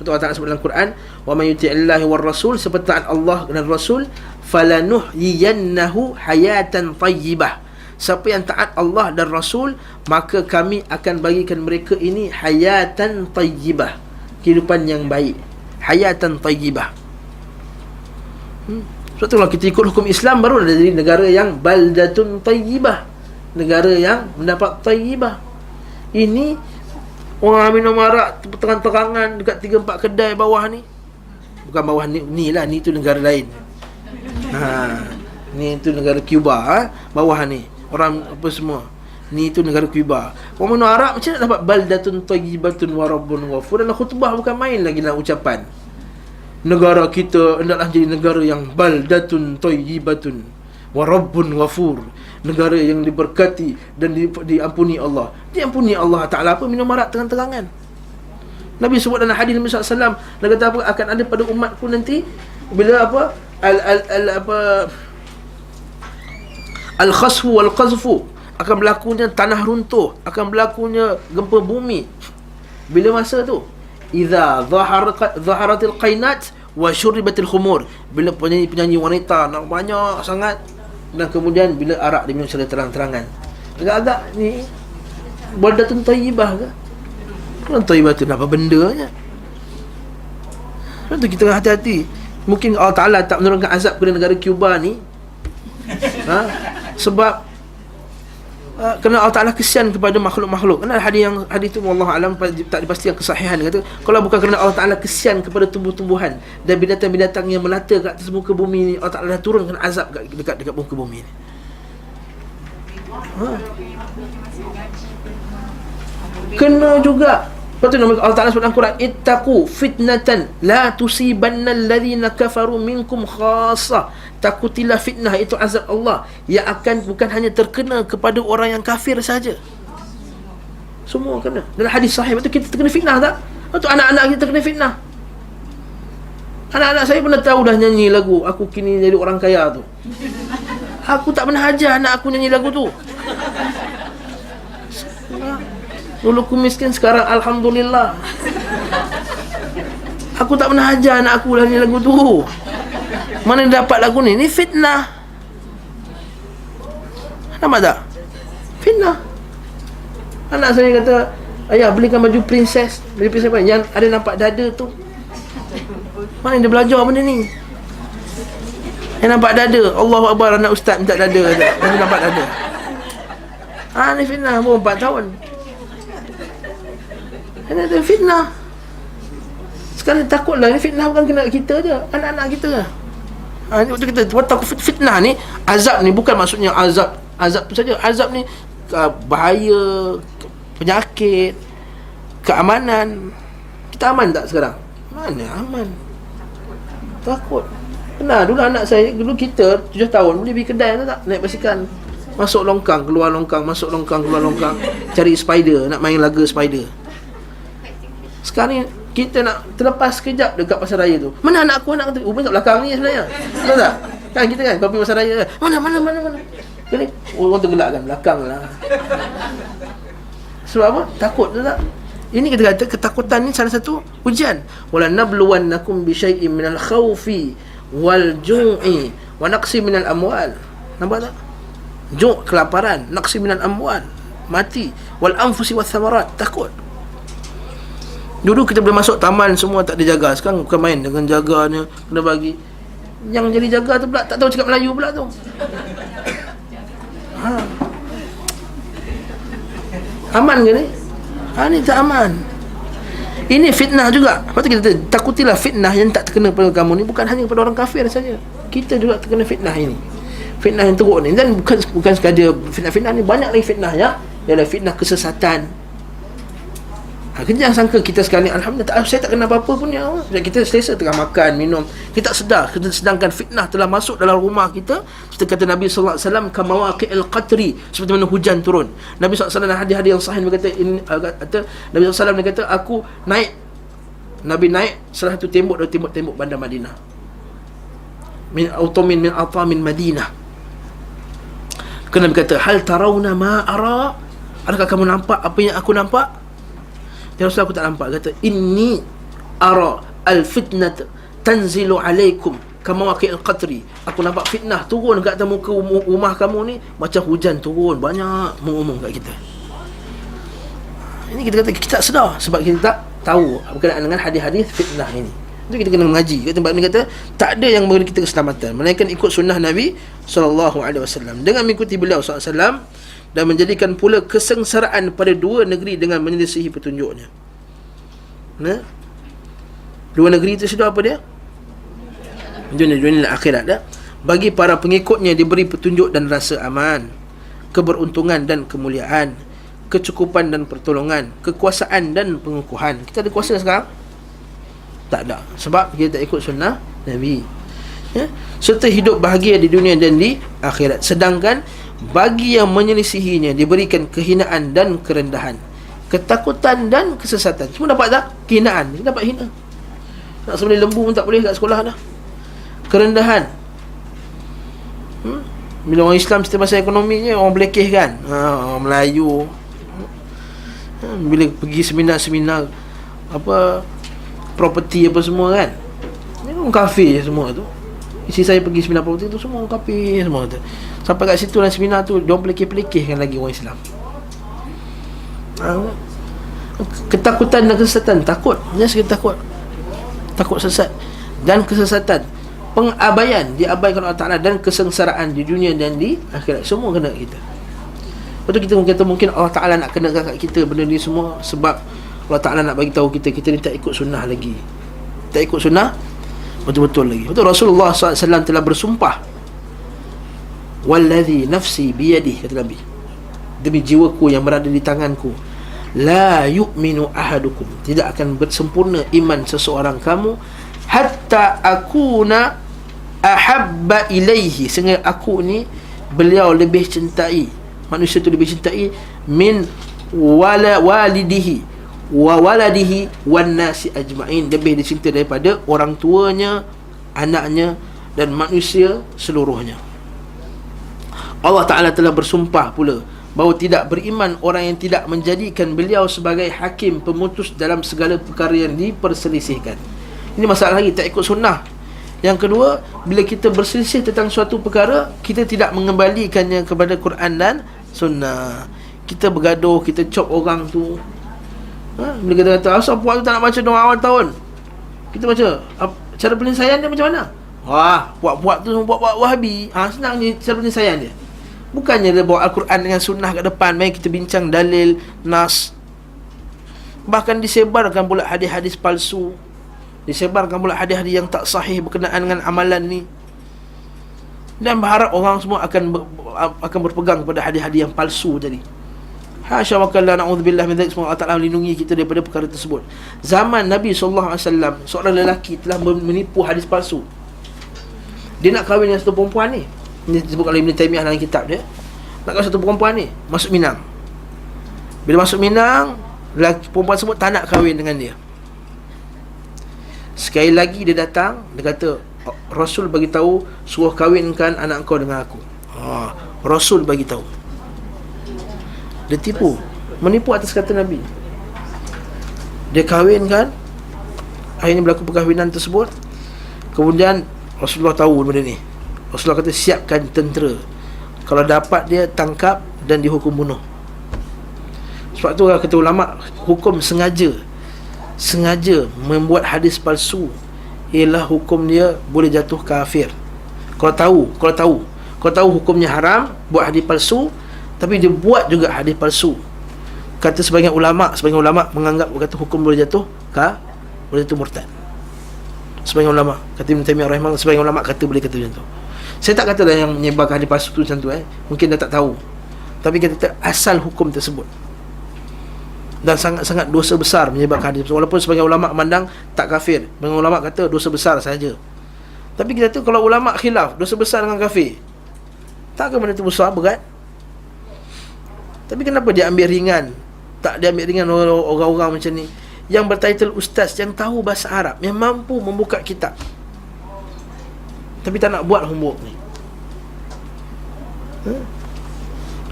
Allah Taala sebut dalam Quran, "Wa may yuti'illahi war rasul", seperti taat Allah dan Rasul, "falanuhyiyannahu hayatan thayyibah". Siapa yang taat Allah dan Rasul, maka kami akan bagikan mereka ini hayatan thayyibah, kehidupan yang baik. Hayatan thayyibah. Sebab tu kalau kita ikut hukum Islam, baru ada jadi negara yang baldatun thayyibah, negara yang mendapat thayyibah. Ini orang minum arak terang-terangan dekat 3-4 kedai bawah ni. Bukan bawah ni lah, ni tu negara lain. Ni tu negara Cuba, bawah ni orang apa semua. Ni tu negara Cuba. Orang minum arak macam nak dapat baldatun thayyibatun wa rabbun ghafur. Dalam khutbah bukan main lagi dalam ucapan. Negara kita hendaklah jadi negara yang baldatun thayyibatun wa rabbun ghafur, negara yang diberkati dan diampuni Allah. Diampuni Allah Ta'ala apa? Minum arak terang-terangan. Nabi sebut dalam hadis Nabi SAW, dia kata apa? Akan ada pada umatku nanti bila apa? Al-khasfu wal-qazfu, akan berlakunya tanah runtuh, akan berlakunya gempa bumi. Bila masa tu? Idza zaharatil qainat wa syuribatil khumur, bila penyanyi wanita nak banyak sangat, dan kemudian bila arak diminum secara terang-terangan. Agak-agak ni baldatun thayyibah ke? Kalau thayyibah tu apa bendanya? Lepas tu kita kena hati-hati. Mungkin Allah Ta'ala tak menurunkan azab kepada negara Cuba ni sebab kerana Allah Ta'ala kesian kepada makhluk-makhluk. Kerana hadis tu wallahu alam tak dipastikan kesahihan. Dia kata kalau bukan kerana Allah Ta'ala kesian kepada tumbuh-tumbuhan dan binatang-binatang yang melata kat atas muka bumi ni, Allah Ta'ala dah turunkan azab dekat muka bumi ni. Kena juga. Lepas tu Allah Ta'ala sebut dalam Quran, ittaqu fitnatan la tusibanna alladhina kafaru minkum khassa. Takutilah fitnah, itu azab Allah yang akan bukan hanya terkena kepada orang yang kafir saja. Semua kena. Dalam hadis sahih, betul kita terkena fitnah tak? Betul anak-anak kita terkena fitnah. Anak-anak saya pernah tahu dah nyanyi lagu Aku Kini Jadi Orang Kaya tu. Aku tak pernah ajar anak aku nyanyi lagu tu. Dulu aku miskin, sekarang alhamdulillah. Aku tak pernah ajar anak aku nyanyi lagu tu. Mana dia dapat lagu ni? Ni fitnah. Nampak tak? Fitnah. Anak saya kata, ayah belikan baju princess. Baju princess apa? Yang ada nampak dada tu. Mana dia belajar benda ni? Yang nampak dada. Allahu Akbar, anak ustaz minta dada. Mana nampak dada? Ni fitnah. Baru 4 tahun. Ini ada fitnah. Sekarang takutlah. Ini fitnah bukan kena kita je, anak-anak kita. Waktu kita fitnah ni, azab ni bukan maksudnya azab tu saja. Azab ni bahaya, penyakit, keamanan. Kita aman tak sekarang? Mana aman? Takut. Pernah dulu anak saya, dulu kita 7 tahun boleh pergi kedai tak? Naik basikal, masuk longkang, keluar longkang, masuk longkang, keluar longkang, cari spider, nak main laga spider. Sekarang ni kita nak terlepas sekejap dekat pasar raya tu. Mana anak aku, anak tu? Kat belakang ni sebenarnya. Tahu tak? Kan kita kan, kalau pergi pasar raya kan. Mana. Kali orang tergelak kan, belakang lah. Sebab apa? Takut tu tak? Ini kita kata ketakutan ni salah satu ujian. Wala nabluwannakum bi syai'in minal khaufi wal ju'i wa naqsi minal amwal. Nampak tak? Ju', kelaparan, naqsi minal amwal, mati, wal anfusi wath thamarat, takut. Dulu kita boleh masuk taman semua tak dijaga. Sekarang bukan main dengan jaganya, kena bagi. Yang jadi jaga tu pula tak tahu cakap Melayu pula tu. Aman ke ni? Ni tak aman. Ini fitnah juga. Lepas tu kita takutilah fitnah yang tak terkena pada kamu ni, bukan hanya kepada orang kafir saja. Kita juga terkena fitnah ini. Fitnah yang teruk ni. Dan bukan sekadar fitnah-fitnah ni, banyak lagi fitnah ya. Ialah fitnah kesesatan. Kita jangan sangka kita sekarang ni alhamdulillah saya tak kena apa-apa pun ya. Kita selesa tengah makan, minum, kita tak sedar, sedangkan fitnah telah masuk dalam rumah kita. Seperti kata Nabi sallallahu alaihi wasallam, kamawaqi'il qatri, seperti mana hujan turun. Nabi sallallahu alaihi wasallam hadis-hadis yang sahih berkata Nabi sallallahu alaihi wasallam kata, aku Nabi naik salah satu tembok dari tembok bandar Madinah. Min atamin Madinah. Nabi kata, hal tarawna ma ara? Adakah kamu nampak apa yang aku nampak? Ya Rasulullah, aku tak nampak. Kata, inni ara al-fitnat tanzilu alaikum kama waqi'il qatri. Aku nampak fitnah turun kat atas muka rumah kamu ni macam hujan turun, banyak mengumum kat kita. Ini kita kata kita tak sedar sebab kita tak tahu berkenaan dengan hadis-hadis fitnah ini. Itu kita kena mengaji. Kat tempat ni kata tak ada yang memberi kita keselamatan melainkan ikut sunnah Nabi SAW. Dengan mengikuti beliau SAW dan menjadikan pula kesengsaraan pada dua negeri dengan menyelisihi petunjuknya. Dua negeri itu sudah apa dia? Dunia akhirat dah. Bagi para pengikutnya diberi petunjuk dan rasa aman, keberuntungan dan kemuliaan, kecukupan dan pertolongan, kekuasaan dan pengukuhan. Kita ada kuasa sekarang? Tak ada, sebab kita tak ikut sunnah Nabi. Serta hidup bahagia di dunia dan di akhirat. Sedangkan bagi yang menyelisihinya diberikan kehinaan dan kerendahan, ketakutan dan kesesatan. Semua dapat tak? Kehinaan, kita dapat hina. Nak sembelih lembu pun tak boleh kat sekolah dah. Kerendahan. Bila orang Islam cerita pasal ekonominya, orang belekeh kan, orang Melayu. Bila pergi seminar-seminar apa property apa semua kan, ni orang kafir semua tu. Isi saya pergi seminar property tu semua orang kafir semua tu. Sampai kat situ dalam seminar tu diorang pelekeh-pelekehkan lagi orang Islam. Ketakutan dan kesesatan. Takut, just kita takut sesat dan kesesatan, pengabaian, diabaikan Allah Ta'ala, dan kesengsaraan di dunia dan di akhirat. Semua kena kita. Lepas tu kita kata mungkin Allah Ta'ala nak kenakan kat kita benda ni semua sebab Allah Ta'ala nak bagi tahu kita ni tak ikut sunnah lagi. Tak ikut sunnah betul-betul lagi. Betul Rasulullah SAW telah bersumpah, wallazi nafsi biyadihi, kata Nabi, demi jiwaku yang berada di tanganku, la yu'minu ahadukum, tidak akan bersempurna iman seseorang kamu, hatta akuna ahabba ilaihi, sehingga aku ni beliau lebih cintai, manusia tu lebih cintai, min walidihi wa waladihi wan nasi ajma'in, lebih dicinta daripada orang tuanya, anaknya dan manusia seluruhnya. Allah Ta'ala telah bersumpah pula bahawa tidak beriman orang yang tidak menjadikan beliau sebagai hakim pemutus dalam segala perkara yang diperselisihkan. Ini masalah lagi, tak ikut sunnah. Yang kedua, bila kita berselisih tentang suatu perkara, kita tidak mengembalikannya kepada Quran dan sunnah. Kita bergaduh, kita cop orang tu. Bila kita kata, asal puak tu tak nak baca doa awal tahun, kita baca, cara penyelesaian dia macam mana? Wah, puak-puak tu buat Wahabi. Senang je cara penyelesaian dia. Bukannya dia bawa Al-Quran dengan sunnah kat depan, mari kita bincang dalil, nas. Bahkan disebarkan pula hadis-hadis palsu, disebarkan pula hadis-hadis yang tak sahih berkenaan dengan amalan ni, dan berharap orang semua akan berpegang kepada hadis-hadis yang palsu tadi. Hasya wa kalla, na'udzubillah min dzalik. Semoga Allah Ta'ala melindungi kita daripada perkara tersebut. Zaman Nabi SAW, seorang lelaki telah menipu hadis palsu. Dia nak kahwin dengan satu perempuan ni. Ini disebut oleh Ibn Taymiyah dalam kitab dia. Nak kahwin satu perempuan ni, masuk Minang. Bila masuk Minang, perempuan tersebut tak nak kahwin dengan dia. Sekali lagi dia datang, dia kata, Rasul bagi tahu suruh kahwinkan anak kau dengan aku. Rasul bagi tahu. Dia tipu, menipu atas kata Nabi. Dia kahwinkan, akhirnya berlaku perkahwinan tersebut. Kemudian Rasulullah tahu benda ni. Rasulullah kata siapkan tentera, kalau dapat dia tangkap dan dihukum bunuh. Sebab tu kata ulama, hukum sengaja membuat hadis palsu ialah hukum dia boleh jatuh kafir. Kalau tahu hukumnya haram buat hadis palsu, tapi dia buat juga hadis palsu. Kata sebagian ulama menganggap, kata hukum boleh jatuh murtad. Sebagian ulama, kata Ibn Taymiyah rahimahullah, sebagian ulama kata boleh kata macam tu. Saya tak kata yang menyebarkan hadis palsu tu macam tu, mungkin dia tak tahu, tapi kita asal hukum tersebut. dan sangat-sangat dosa besar menyebabkan hadis. Walaupun sebagian ulama memandang tak kafir, sebagian ulama kata dosa besar saja. Tapi kita tu kalau ulama khilaf, dosa besar dengan kafir, tak ke benda tu besar, berat? Tapi kenapa dia ambil ringan? Tak dia ambil ringan orang-orang macam ni yang bertitle ustaz, yang tahu bahasa Arab, yang mampu membuka kitab, tapi tak nak buat homework ni.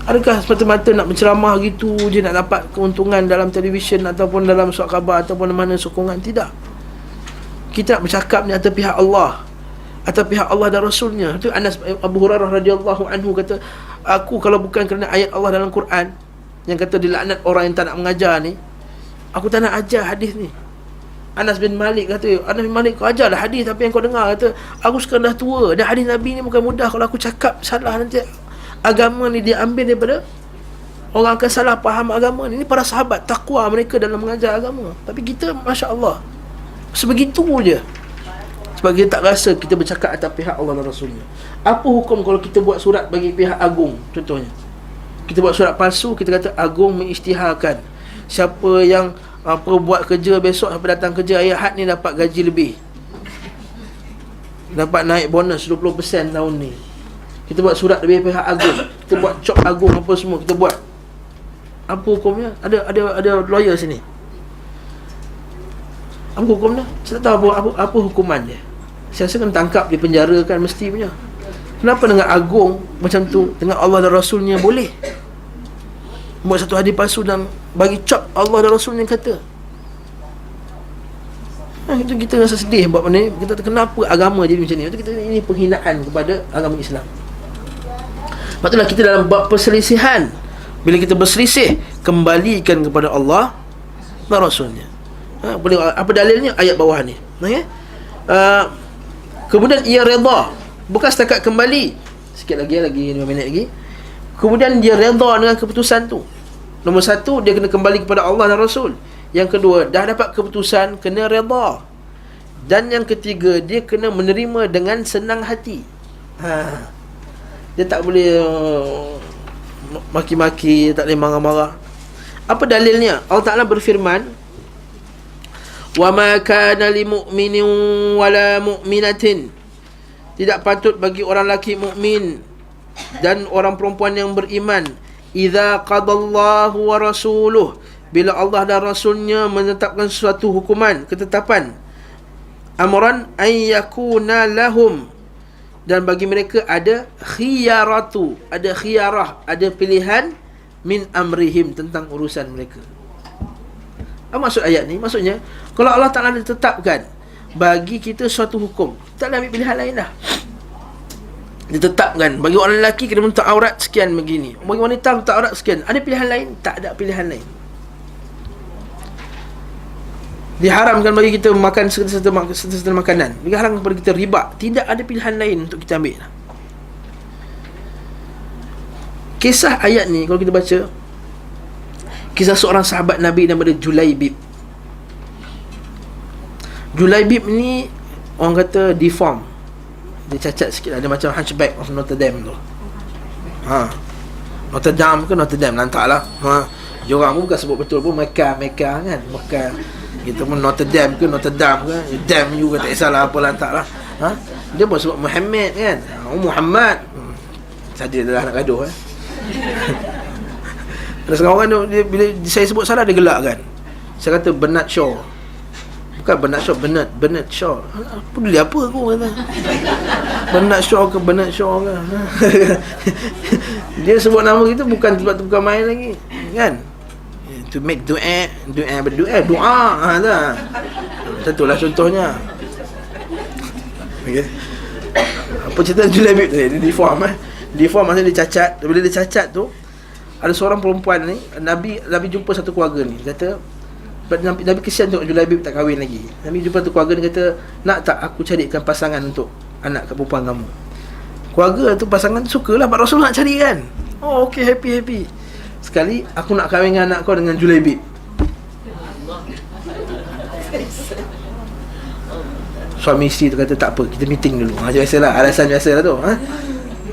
Adakah semata-mata nak menceramah gitu je nak dapat keuntungan dalam televisyen ataupun dalam surat khabar ataupun mana sokongan? Tidak. Kita nak bercakap ni atas pihak Allah, atas pihak Allah dan Rasulnya. Itu Anas Abu Hurairah radhiyallahu anhu kata, aku kalau bukan kerana ayat Allah dalam Quran yang kata dilaknat orang yang tak nak mengajar ni, aku tak nak ajar hadis ni. Anas bin Malik kata, Anas bin Malik, kau ajarlah hadis, tapi yang kau dengar kata, aku sekarang dah tua dan hadis Nabi ni bukan mudah. Kalau aku cakap salah, nanti agama ni dia ambil daripada orang akan salah faham agama ni. Ini para sahabat takwa mereka dalam mengajar agama. Tapi kita, Masya Allah, sebegitu je. Sebab kita tak rasa kita bercakap atas pihak Allah dan Rasulnya. Apa hukum kalau kita buat surat bagi pihak agung? Contohnya, kita buat surat palsu, kita kata agung mengisytiharkan siapa yang buat kerja besok sampai datang kerja hari Ahad ni dapat gaji lebih, dapat naik bonus 20% tahun ni. Kita buat surat dari pihak agung, kita buat cop agung apa semua kita buat. Apa hukumnya? Ada lawyer sini. Apa hukumnya? Saya tak tahu apa hukuman dia. Saya rasa kena tangkap, dipenjarakan mesti punya. Kenapa dengan agung macam tu, dengan Allah dan Rasulnya boleh buat satu hadis palsu dan bagi cop Allah dan Rasulnya kata? Itu kita rasa sedih buat mana. Kita kata kenapa agama jadi macam ni. Itu kita, ini penghinaan kepada agama Islam. Sebab itulah kita dalam bab perselisihan, bila kita berselisih, kembalikan kepada Allah dan Rasulnya. Apa dalilnya? Ayat bawah ni. Kemudian ia redha, bukan setakat kembali. Sikit lagi 5 minit lagi. Kemudian dia redha dengan keputusan tu. Nombor 1, dia kena kembali kepada Allah dan Rasul. Yang kedua, dah dapat keputusan, kena redha. Dan yang ketiga, dia kena menerima dengan senang hati. Dia tak boleh maki-maki, tak boleh marah-marah. Apa dalilnya? Allah Ta'ala berfirman, wa ma kana lil mu'minin wala mu'minatin, tidak patut bagi orang lelaki mukmin dan orang perempuan yang beriman, idza qadallahu wa rasuluh, bila Allah dan Rasulnya menetapkan sesuatu hukuman, ketetapan, amran ay yakuna lahum, dan bagi mereka ada khiyaratu, ada khiyarah, ada pilihan, min amrihim, tentang urusan mereka. Apa maksud ayat ni? Maksudnya, kalau Allah Ta'ala ditetapkan bagi kita suatu hukum, tak ada ambil pilihan lain dah. Ditetapkan bagi orang lelaki kena menutup aurat sekian begini, bagi wanita menutup aurat sekian. Ada pilihan lain? Tak ada pilihan lain. Diharamkan bagi kita makan serta makanan, diharamkan kepada kita riba. Tidak ada pilihan lain untuk kita ambil. Kisah ayat ni kalau kita baca, kisah seorang sahabat Nabi nama dia Julaibib. Julaibib ni orang kata deform, dia cacat sikit, ada macam Hunchback of Notre Dame tu. Notre Dame ke Notre Dame, lantaklah. Dia orang pun bukan sebut betul pun Mekah kan, Mekah. Kita pun Notre Dame ke Notre Dame ke, Dame you ke, tak kisahlah apa, lantaklah. Dia pun sebut Muhammad kan, Muhammad. Saja dah nak gaduh Ada setengah orang dia, bila saya sebut salah dia gelak kan. Saya kata Bernard Shaw, bukan Bernard Shaw, Bernard Shaw. Peduli apa aku kata Bernard Shaw ke Bernard Shaw ke. Dia sebut nama kita bukan sebab tu, bukan main lagi kan. To make doa dah. Tentulah contohnya. Okay. Apa cerita Julaibib tadi? Dia deform Deform maksudnya dia cacat. Bila dia cacat tu, ada seorang perempuan ni, Nabi jumpa satu keluarga ni, kata Nabi kesian tengok Julaibib tak kahwin lagi. Nabi jumpa satu keluarga ni, kata, nak tak aku carikan pasangan untuk anak perempuan kamu. Keluarga tu pasangan sukalah, Pak Rasul nak cari kan. Oh okey, happy. Sekali aku nak kahwin dengan anak kau dengan Julaibib. Suami isteri tu kata tak apa, kita meeting dulu. Biasalah, alasan biasalah tu.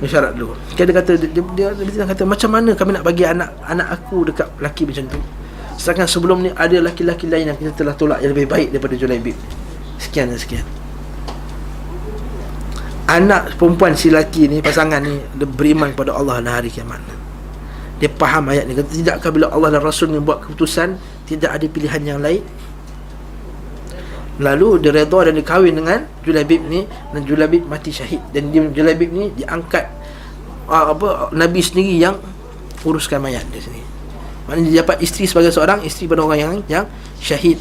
Mesyuarat dulu. Dia kata, dia kata macam mana kami nak bagi anak aku dekat lelaki macam tu. Sedangkan sebelum ni ada laki-laki lain yang kita telah tolak yang lebih baik daripada Julaibib. Sekian dan sekian. Anak perempuan si laki ni, pasangan ni, dia beriman pada Allah dan hari kiamat. Dia faham ayat ni, kata tidakkah bila Allah dan Rasul ni buat keputusan tidak ada pilihan yang lain. Lalu dia redha dan dia kahwin dengan Julaibib ni, dan Julaibib mati syahid. Dan Julaibib ni diangkat Nabi sendiri yang uruskan mayat dia sendiri. Maknanya dia dapat isteri sebagai seorang isteri pada orang yang syahid.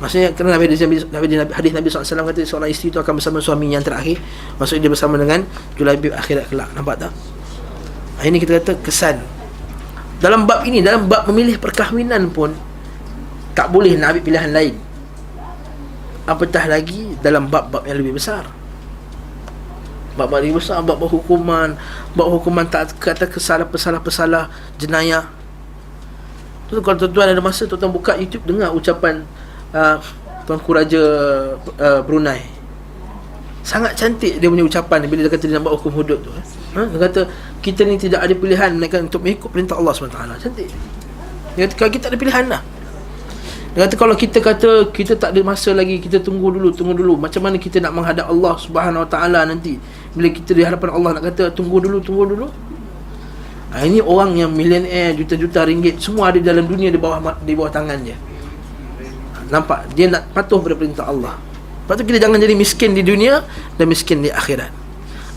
Maksudnya kerana hadis Nabi SAW kata seorang isteri itu akan bersama suami yang terakhir. Maksudnya dia bersama dengan Julaibib akhirat kelak. Nampak tak? Ini kita kata kesan. Dalam bab ini, dalam bab memilih perkahwinan pun tak boleh nak ambil pilihan lain. Apatah lagi dalam bab-bab yang lebih besar. Bab-bab lebih besar, bab hukuman. Bab hukuman tak kata pesalah jenayah. Tu kalau tuan-tuan ada masa, tuan-tuan buka YouTube, dengar ucapan Tuanku Raja Brunei. Sangat cantik dia punya ucapan bila dia kata dia nak buat hukum hudud tu. Dia kata kita ni tidak ada pilihan melainkan untuk mengikut perintah Allah SWT. Cantik. Dia kata kalau kita tak ada pilihan lah. Dia kata kalau kita kata kita tak ada masa lagi, kita tunggu dulu. Macam mana kita nak menghadap Allah SWT nanti bila kita di hadapan Allah nak kata tunggu dulu. Ini orang yang milioner, juta-juta ringgit, semua ada dalam dunia di bawah tangan dia. Nampak? Dia nak patuh pada perintah Allah. Lepas tu kita jangan jadi miskin di dunia dan miskin di akhirat.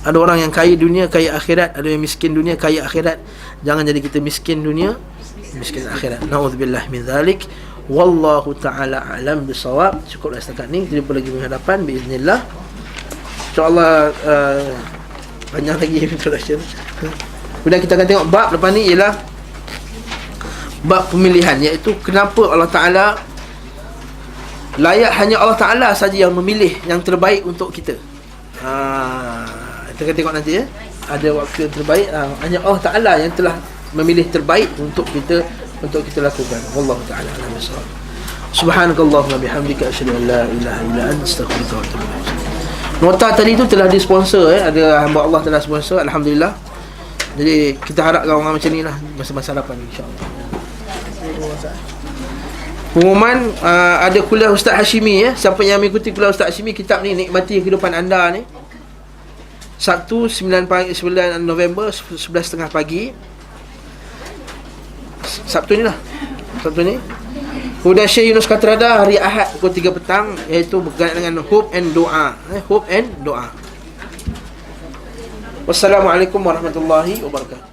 Ada orang yang kaya dunia, kaya akhirat. Ada yang miskin dunia, kaya akhirat. Jangan jadi kita miskin dunia, miskin akhirat. Na'udzubillah min zalik. Wallahu ta'ala alam bisawab. Cukuplah setakat ni. Kita jumpa lagi menghadapan biiznillah. InsyaAllah banyak lagi introduction. Kemudian kita akan tengok bab lepas ni ialah bab pemilihan, iaitu kenapa Allah Ta'ala layak hanya Allah Ta'ala saja yang memilih yang terbaik untuk kita. Kita akan tengok nanti ya. Ada waktu yang terbaik, hanya Allah Ta'ala yang telah memilih terbaik untuk kita lakukan. Wallahu ta'ala a'lam bissawab. Subhanakallahumma bihamdika asyhadu an la ilaha illa anta astaghfiruka wa atubu ilaik. Nota tadi tu telah disponsor ada hamba Allah telah sponsor, alhamdulillah. Jadi kita harapkan orang macam ni lah masa-masa hadapan insya-Allah. Pengumuman ada kuliah Ustaz Hashimi ya. Siapa yang mengikuti kuliah Ustaz Hashimi, kitab ni Nikmati Kehidupan Anda ni, Sabtu 9 November 11.30 pagi. Sabtu ni. Kemudian Syekh Yunus Katrada hari Ahad pukul 3 petang, iaitu berkaitan dengan Hope and Doa. Wassalamualaikum warahmatullahi wabarakatuh.